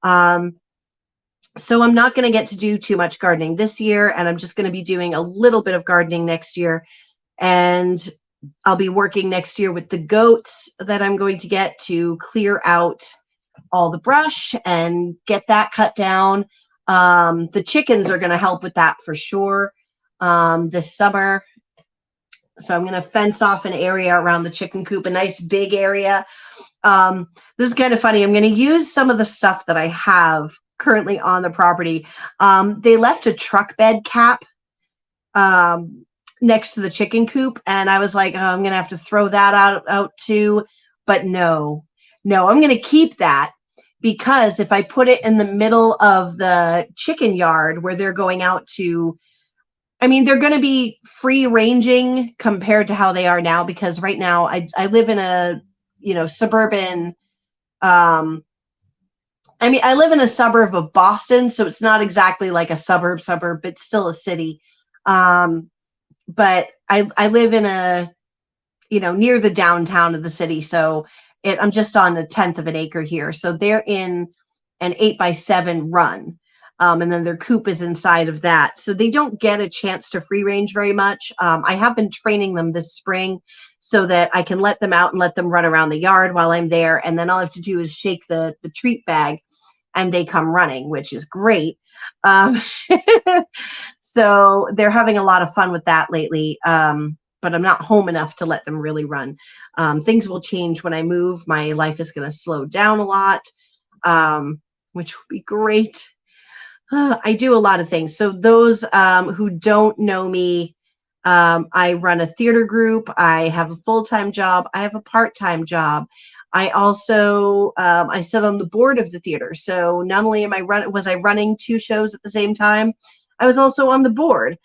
Speaker 1: So I'm not going to get to do too much gardening this year, and I'm just going to be doing a little bit of gardening next year. And I'll be working next year with the goats that I'm going to get to clear out all the brush and get that cut down. The chickens are going to help with that for sure this summer. So I'm going to fence off an area around the chicken coop, a nice big area. This is kind of funny. I'm going to use some of the stuff that I have currently on the property. They left a truck bed cap next to the chicken coop, and I was like, oh, I'm going to have to throw that out too. But no, I'm going to keep that because if I put it in the middle of the chicken yard where they're going out to, I mean, they're going to be free ranging compared to how they are now, because right now I live in a, suburban, I live in a suburb of Boston, so it's not exactly like a suburb, but still a city. But I live in a, near the downtown of the city. So I'm just on a 1/10 of an acre here. So they're in an 8x7 run. And then their coop is inside of that. So they don't get a chance to free range very much. I have been training them this spring so that I can let them out and let them run around the yard while I'm there. And then all I have to do is shake the treat bag and they come running, which is great. So they're having a lot of fun with that lately. But I'm not home enough to let them really run. Things will change when I move. My life is going to slow down a lot, which will be great. I do a lot of things. So those who don't know me, I run a theater group. I have a full-time job. I have a part-time job. I also I sit on the board of the theater. So not only was I running 2 shows at the same time, I was also on the board.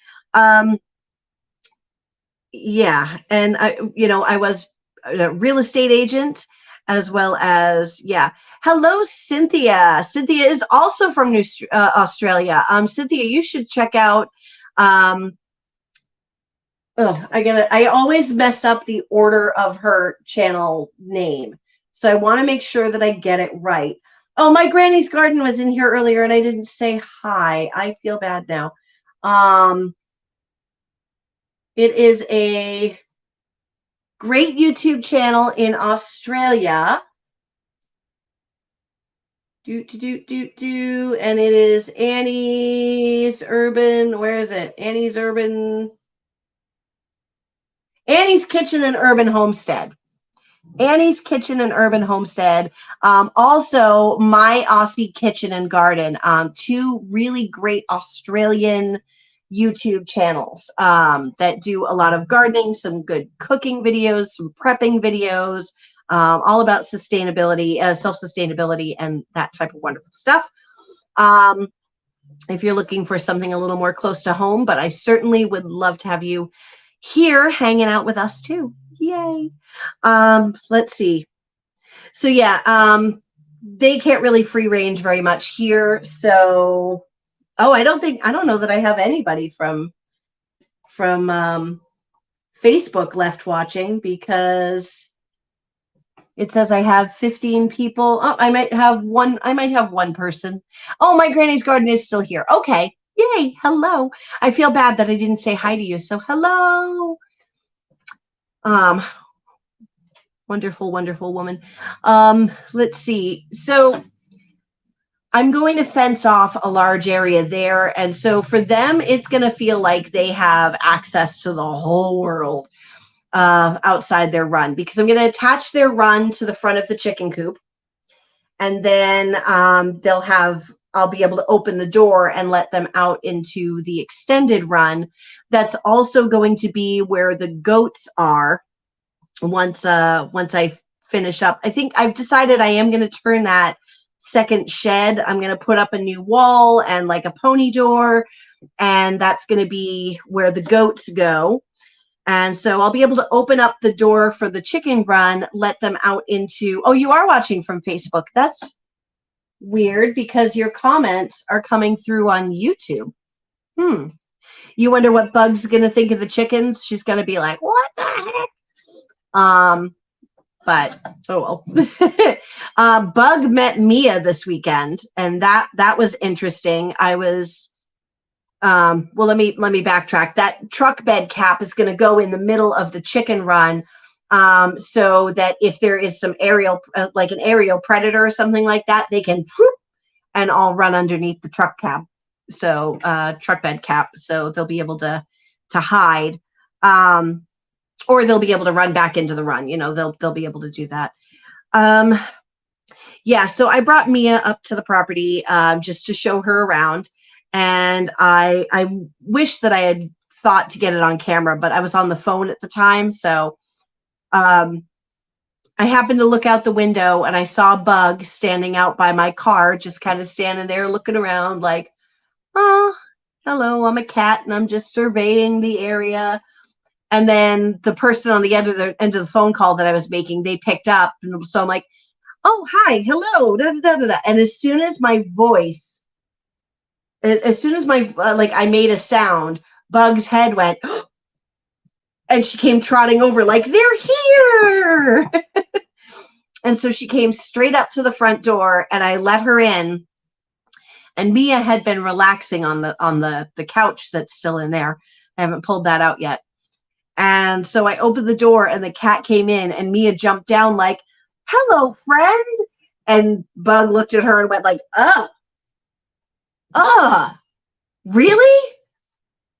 Speaker 1: Yeah, and I was a real estate agent as well as Hello, Cynthia. Cynthia is also from Australia. Cynthia, you should check out. I always mess up the order of her channel name, so I want to make sure that I get it right. Oh, my granny's garden was in here earlier, and I didn't say hi. I feel bad now. It is a great YouTube channel in Australia. And it is Annie's Urban. Where is it? Annie's Kitchen and Urban Homestead. Annie's Kitchen and Urban Homestead. Also, My Aussie Kitchen and Garden. 2 really great Australian YouTube channels that do a lot of gardening, some good cooking videos, some prepping videos, all about sustainability, self-sustainability, and that type of wonderful stuff. If you're looking for something a little more close to home, but I certainly would love to have you here hanging out with us too. Yay. Let's see. So they can't really free range very much here. So, I don't know that I have anybody from Facebook left watching, because it says I have 15 people. Oh, I might have one person. Oh, my granny's garden is still here. Okay. Yay. Hello. I feel bad that I didn't say hi to you. So hello. Wonderful, wonderful woman. Let's see. So I'm going to fence off a large area there. And so for them, it's going to feel like they have access to the whole world outside their run, because I'm going to attach their run to the front of the chicken coop. And then I'll be able to open the door and let them out into the extended run. That's also going to be where the goats are once I finish up. I think I've decided I am going to turn that second shed. I'm going to put up a new wall and like a pony door, and that's going to be where the goats go. And so I'll be able to open up the door for the chicken run, let them out into, oh, you are watching from Facebook. That's weird because your comments are coming through on YouTube. You wonder what Bug's going to think of the chickens? She's going to be like, what the heck? But oh well. Bug met Mia this weekend, and that was interesting. I was well, let me backtrack. That truck bed cap is going to go in the middle of the chicken run, so that if there is some aerial, like an aerial predator or something like that, they can whoop, and all run underneath the truck cab. So truck bed cap, so they'll be able to hide, or they'll be able to run back into the run. You know, they'll be able to do that. Yeah, so I brought Mia up to the property just to show her around, and I wish that I had thought to get it on camera, but I was on the phone at the time, so I happened to look out the window and I saw Bug standing out by my car, just kind of standing there looking around like, oh, hello, I'm a cat and I'm just surveying the area. And then the person on the end of the phone call that I was making, they picked up. And so I'm like, oh, hi, hello, da, da, da, da. And as soon as my voice, like I made a sound, Bug's head went, and she came trotting over like, they're here. And so she came straight up to the front door and I let her in. And Mia had been relaxing on the couch that's still in there. I haven't pulled that out yet. And so I opened the door and the cat came in and Mia jumped down like, hello, friend. And Bug looked at her and went like, really?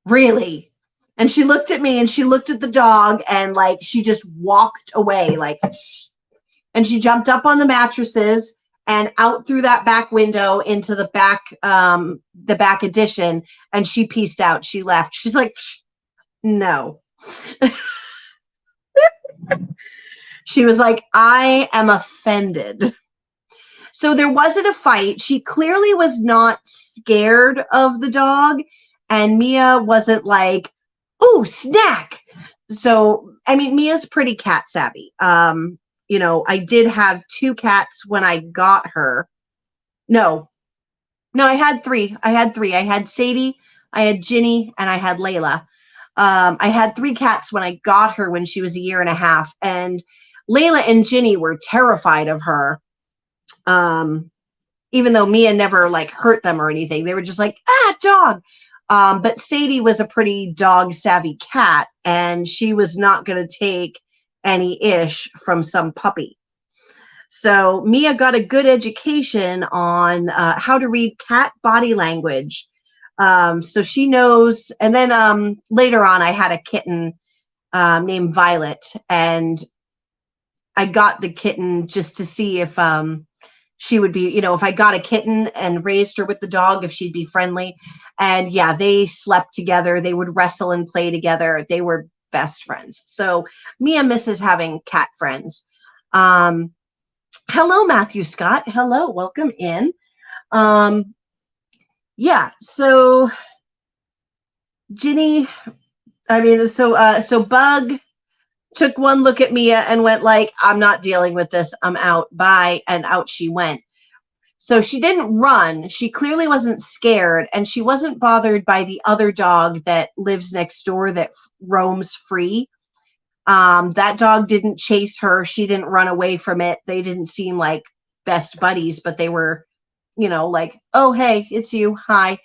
Speaker 1: Really? And she looked at me and she looked at the dog and like, she just walked away like, and she jumped up on the mattresses and out through that back window into the back addition. And she pieced out. She left. She's like, no. She was like, I am offended. So there wasn't a fight. She clearly was not scared of the dog. And Mia wasn't like, oh, snack. So, I mean, Mia's pretty cat savvy. You know, I did have 2 cats when I got her. No, I had 3. I had Sadie, I had Ginny, and I had Layla. I had 3 cats when I got her when she was 1.5 years. And Layla and Ginny were terrified of her. Even though Mia never like hurt them or anything, they were just like, dog. But Sadie was a pretty dog savvy cat and she was not going to take any ish from some puppy. So Mia got a good education on how to read cat body language. So she knows. And then later on, I had a kitten named Violet, and I got the kitten just to see if she would be, you know, if I got a kitten and raised her with the dog, if she'd be friendly. And yeah, they slept together. They would wrestle and play together. They were best friends. So Mia misses having cat friends. Hello, Matthew Scott. Hello, welcome in. Yeah, so Ginny, I mean, so Bug took one look at Mia and went like, I'm not dealing with this. I'm out. Bye. And out she went. So she didn't run. She clearly wasn't scared, and she wasn't bothered by the other dog that lives next door that roams free. That dog didn't chase her. She didn't run away from it. They didn't seem like best buddies, but they were, you know, like, oh, hey, it's you. Hi,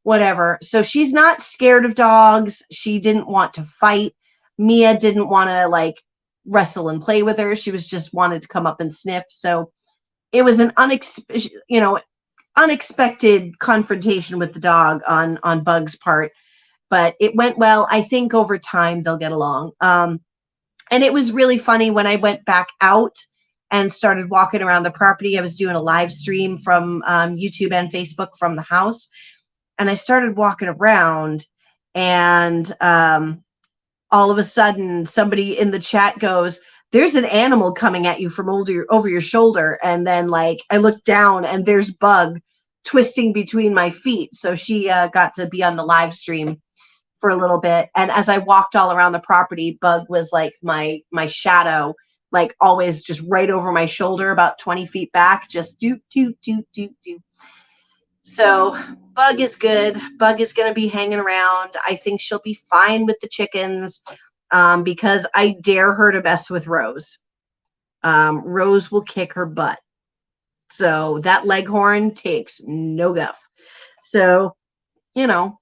Speaker 1: whatever. So she's not scared of dogs. She didn't want to fight. Mia didn't want to like wrestle and play with her. She was just wanted to come up and sniff. So it was an unexpected confrontation with the dog on Bug's part, but it went well. I think over time they'll get along. And it was really funny when I went back out and started walking around the property. I was doing a live stream from YouTube and Facebook from the house, and I started walking around, and all of a sudden somebody in the chat goes, there's an animal coming at you from over your shoulder. And then like I look down and there's Bug twisting between my feet. So she got to be on the live stream for a little bit. And as I walked all around the property, Bug was like my shadow, like always just right over my shoulder, about 20 feet back, just do, do, do, do, do. So Bug is good. Bug is going to be hanging around. I think she'll be fine with the chickens because I dare her to mess with Rose. Rose will kick her butt. So that Leghorn takes no guff. So, you know.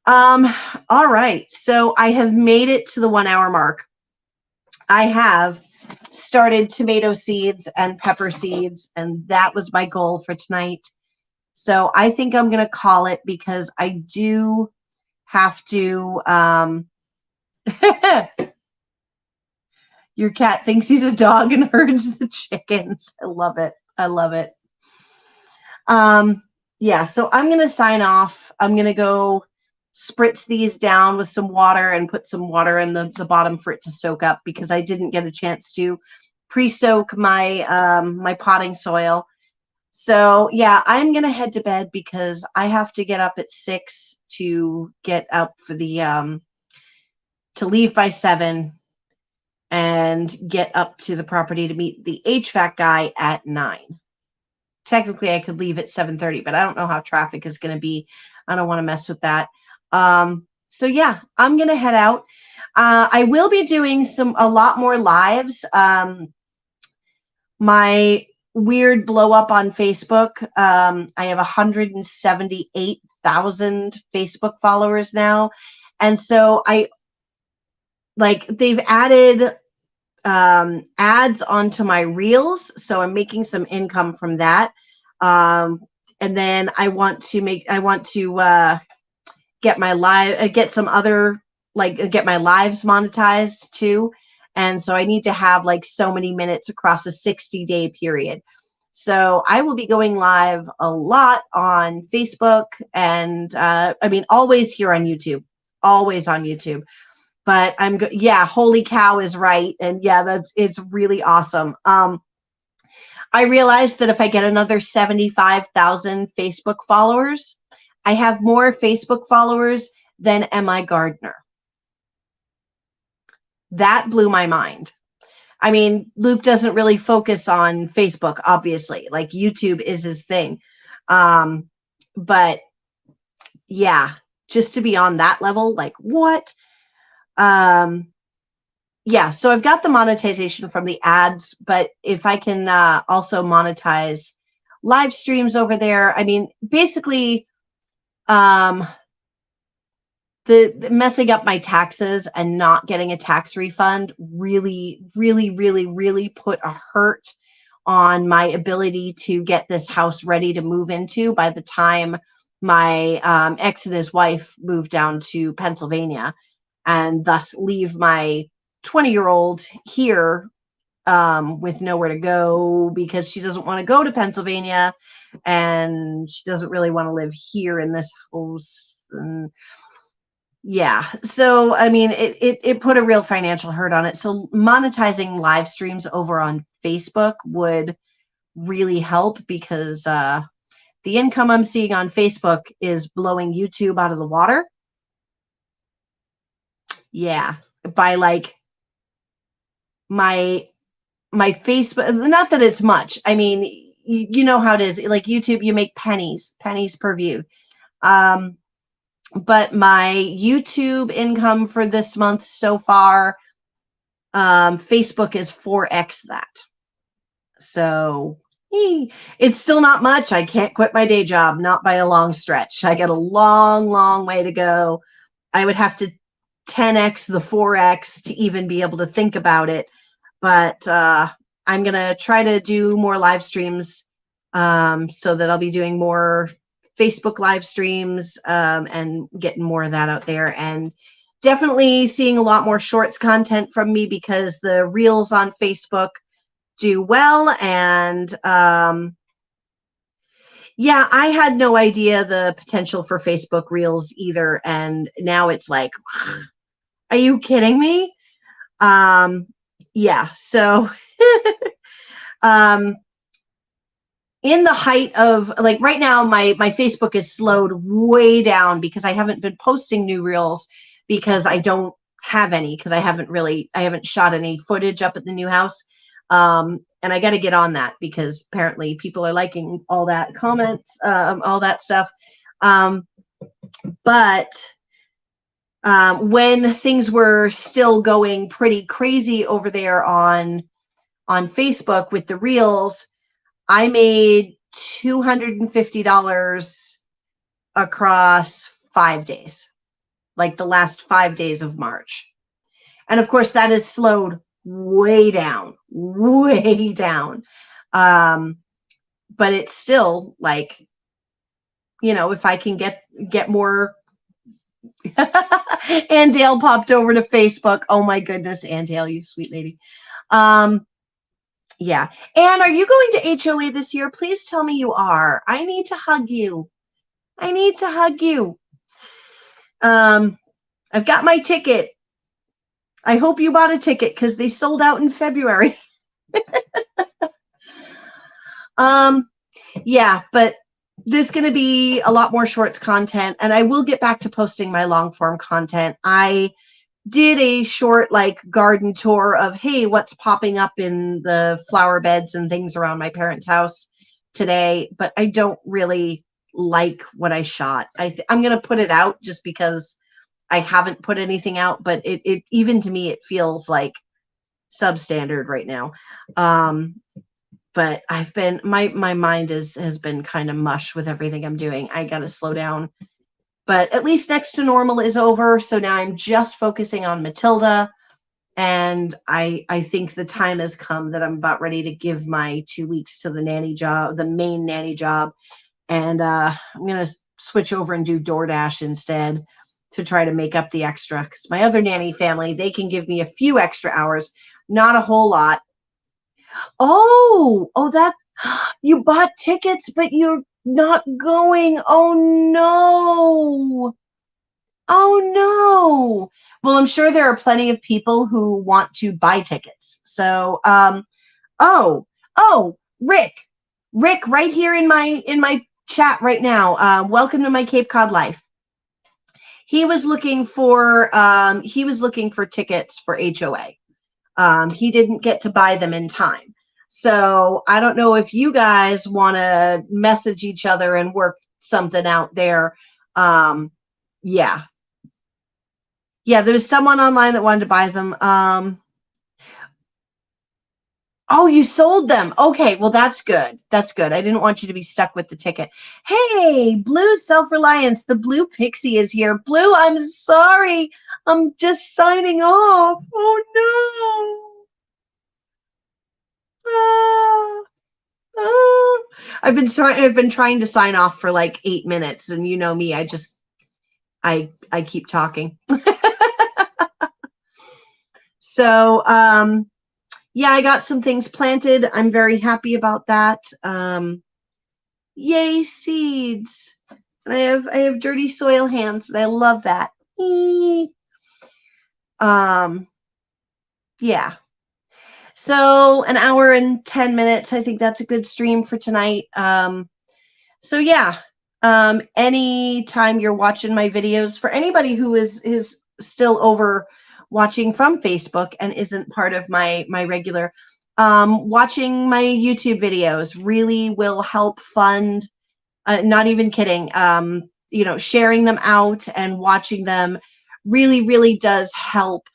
Speaker 1: All right. So I have made it to the 1 hour mark. I have started tomato seeds and pepper seeds, and that was my goal for tonight. So I think I'm going to call it because I do have to. Your cat thinks he's a dog and herds the chickens. I love it. I love it. Yeah, so I'm going to sign off. I'm going to go spritz these down with some water and put some water in the bottom for it to soak up because I didn't get a chance to pre-soak my my potting soil. So yeah, I'm gonna head to bed because I have to get up at 6 to get up for the to leave by 7 and get up to the property to meet the HVAC guy at 9. Technically I could leave at 7:30, but I don't know how traffic is going to be. I don't want to mess with that. So yeah, I'm going to head out. I will be doing a lot more lives. My weird blow up on Facebook. I have 178,000 Facebook followers now. And so they've added ads onto my reels. So I'm making some income from that. And then I want to get my get my lives monetized too. And so I need to have like so many minutes across a 60-day period. So I will be going live a lot on Facebook and always here on YouTube, always on YouTube. But yeah, holy cow is right. And yeah, it's really awesome. I realized that if I get another 75,000 Facebook followers, I have more Facebook followers than M.I. Gardner. That blew my mind. I mean, Luke doesn't really focus on Facebook, obviously. Like YouTube is his thing. But yeah, just to be on that level, like what? Yeah, so I've got the monetization from the ads, but if I can also monetize live streams over there, I mean, basically, the messing up my taxes and not getting a tax refund really, really, really, really put a hurt on my ability to get this house ready to move into by the time my ex and his wife moved down to Pennsylvania, and thus leave my 20-year-old here with nowhere to go because she doesn't want to go to Pennsylvania and she doesn't really want to live here in this house. And yeah, so I mean, it put a real financial hurt on it. So monetizing live streams over on Facebook would really help because the income I'm seeing on Facebook is blowing YouTube out of the water. Yeah, by like my Facebook, not that it's much. I mean, you know how it is. Like YouTube, you make pennies per view. But my YouTube income for this month so far, Facebook is 4x that. So it's still not much. I can't quit my day job, not by a long stretch. I got a long, long way to go. I would have to 10x the 4x to even be able to think about it. But I'm going to try to do more live streams so that I'll be doing more Facebook live streams and getting more of that out there, and definitely seeing a lot more shorts content from me because the reels on Facebook do well. And yeah, I had no idea the potential for Facebook reels either, and now it's like, are you kidding me? Yeah, so in the height of, like, right now, my Facebook is slowed way down because I haven't been posting new reels because I don't have any, because I haven't shot any footage up at the new house. And I got to get on that because apparently people are liking all that comments, all that stuff. But when things were still going pretty crazy over there on Facebook with the reels, I made $250 across 5 days, like the last 5 days of March. And of course, that is slowed way down, way down. But it's still like, if I can get more. And Dale popped over to Facebook. Oh my goodness, Ann Dale, you sweet lady. Yeah. Anne, are you going to HOA this year? Please tell me you are. I need to hug you. I've got my ticket. I hope you bought a ticket because they sold out in February. Yeah, but there's going to be a lot more shorts content, and I will get back to posting my long form content. I did a short garden tour of, hey, what's popping up in the flower beds and things around my parents' house today, but I don't really like what I shot. I'm going to put it out just because I haven't put anything out, but it even to me, it feels like substandard right now. But my mind has been kind of mush with everything I'm doing. I got to slow down. But at least Next to Normal is over. So now I'm just focusing on Matilda. And I think the time has come that I'm about ready to give my 2 weeks to the nanny job, the main nanny job. And I'm going to switch over and do DoorDash instead to try to make up the extra. Because my other nanny family, they can give me a few extra hours, not a whole lot. Oh, that you bought tickets, but you're not going. Oh no. Oh no. Well, I'm sure there are plenty of people who want to buy tickets. So, Rick, right here in my chat right now. Welcome to my Cape Cod life. He was looking for tickets for HOA. He didn't get to buy them in time. So I don't know if you guys want to message each other and work something out there. Yeah, there's someone online that wanted to buy them. Oh, you sold them. Okay, well, that's good. That's good. I didn't want you to be stuck with the ticket. Hey, Blue Self-Reliance, the Blue Pixie is here. Blue, I'm sorry. I'm just signing off. Oh, no. I've been trying to sign off for like 8 minutes, and you know me, I keep talking. So, yeah, I got some things planted. I'm very happy about that. Yay, seeds. And I have dirty soil hands, and I love that. Yeah. So 1 hour and 10 minutes. I think that's a good stream for tonight. So yeah. Anytime you're watching my videos, for anybody who is still over watching from Facebook and isn't part of my regular, watching my YouTube videos really will help fund, not even kidding, sharing them out and watching them really does help,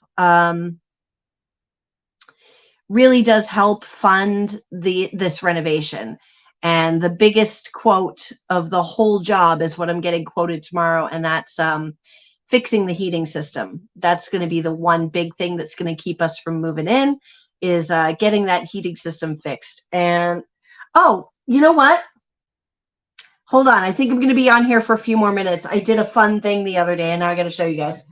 Speaker 1: fund this renovation. And the biggest quote of the whole job is what I'm getting quoted tomorrow, and that's fixing the heating system. That's going to be the one big thing that's going to keep us from moving in, is getting that heating system fixed. And oh, you know what? Hold on. I think I'm going to be on here for a few more minutes. I did a fun thing the other day, and now I got to show you guys.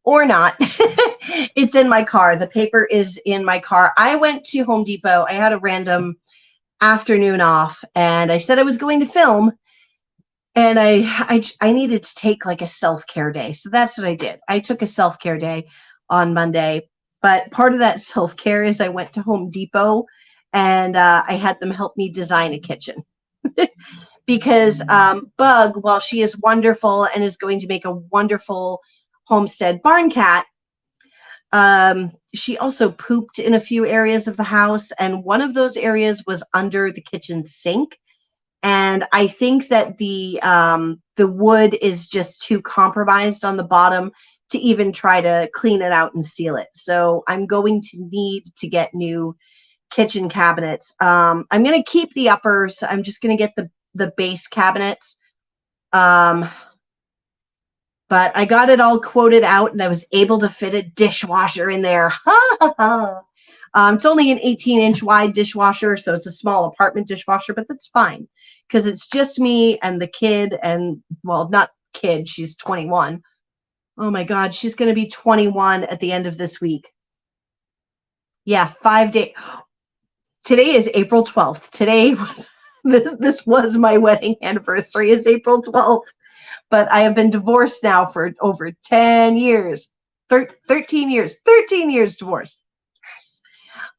Speaker 1: or not. It's in my car. The paper is in my car. I went to Home Depot. I had a random afternoon off, and I said I was going to film, and I needed to take like a self-care day. So that's what I did. I took a self-care day on Monday, but part of that self-care is I went to Home Depot, and I had them help me design a kitchen. Because Bug, while she is wonderful and is going to make a wonderful homestead barn cat, she also pooped in a few areas of the house, and one of those areas was under the kitchen sink. And I think that the wood is just too compromised on the bottom to even try to clean it out and seal it. So I'm going to need to get new kitchen cabinets. I'm going to keep the uppers. I'm just going to get the base cabinets. But I got it all quoted out, and I was able to fit a dishwasher in there. It's only an 18-inch wide dishwasher, so it's a small apartment dishwasher, but that's fine because it's just me and the kid, and, well, not kid, she's 21. Oh my God, she's going to be 21 at the end of this week. Yeah, 5 days. Today is April 12th. Today was, this was my wedding anniversary, is April 12th. But I have been divorced now for over 10 years, 13 years, 13 years divorced.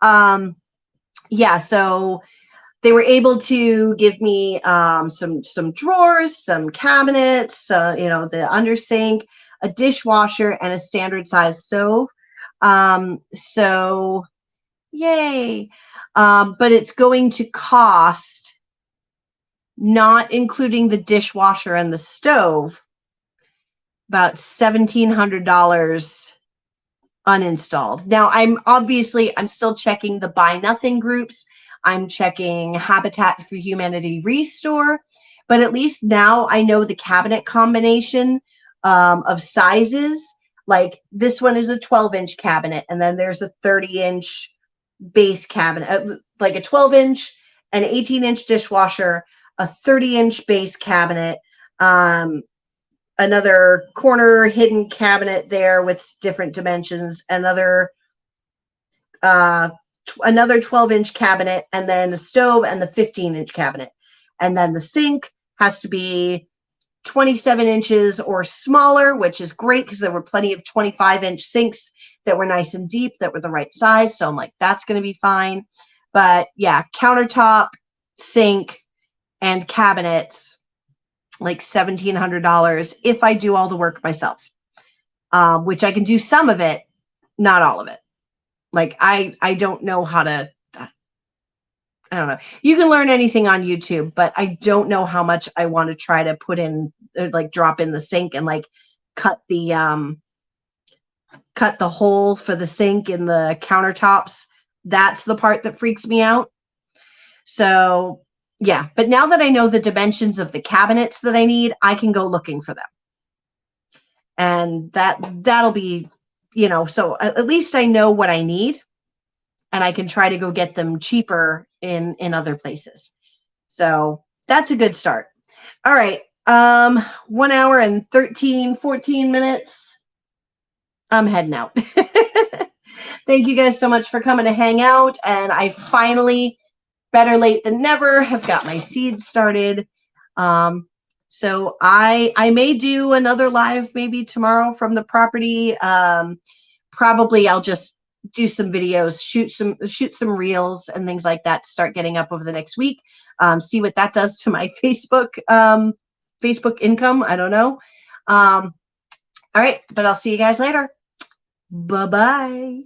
Speaker 1: Yeah, so they were able to give me some drawers, some cabinets, the under sink, a dishwasher, and a standard size stove. So yay. But it's going to cost, not including the dishwasher and the stove, about $1,700 uninstalled. Now, I'm still checking the Buy Nothing groups. I'm checking Habitat for Humanity Restore, but at least now I know the cabinet combination of sizes. Like this one is a 12-inch cabinet, and then there's a 30-inch base cabinet, like a 12-inch, an 18-inch dishwasher, a 30-inch base cabinet, another corner hidden cabinet there with different dimensions, another 12-inch cabinet, and then a stove and the 15-inch cabinet. And then the sink has to be 27 inches or smaller, which is great because there were plenty of 25-inch sinks that were nice and deep that were the right size. So I'm like, that's going to be fine. But yeah, countertop, sink, and cabinets, like $1,700 if I do all the work myself, which I can do some of it, not all of it. Like I don't know how to, I don't know. You can learn anything on YouTube, but I don't know how much I want to try to put in, like drop in the sink and like cut the hole for the sink in the countertops. That's the part that freaks me out. So yeah, but now that I know the dimensions of the cabinets that I need, I can go looking for them. And that'll be, so at least I know what I need, and I can try to go get them cheaper in other places. So that's a good start. All right. 1 hour and 14 minutes. I'm heading out. Thank you guys so much for coming to hang out. And I finally, better late than never, have got my seeds started. So I may do another live maybe tomorrow from the property. Probably I'll just do some videos, shoot some reels and things like that to start getting up over the next week. See what that does to my Facebook income. I don't know. All right, but I'll see you guys later. Bye-bye.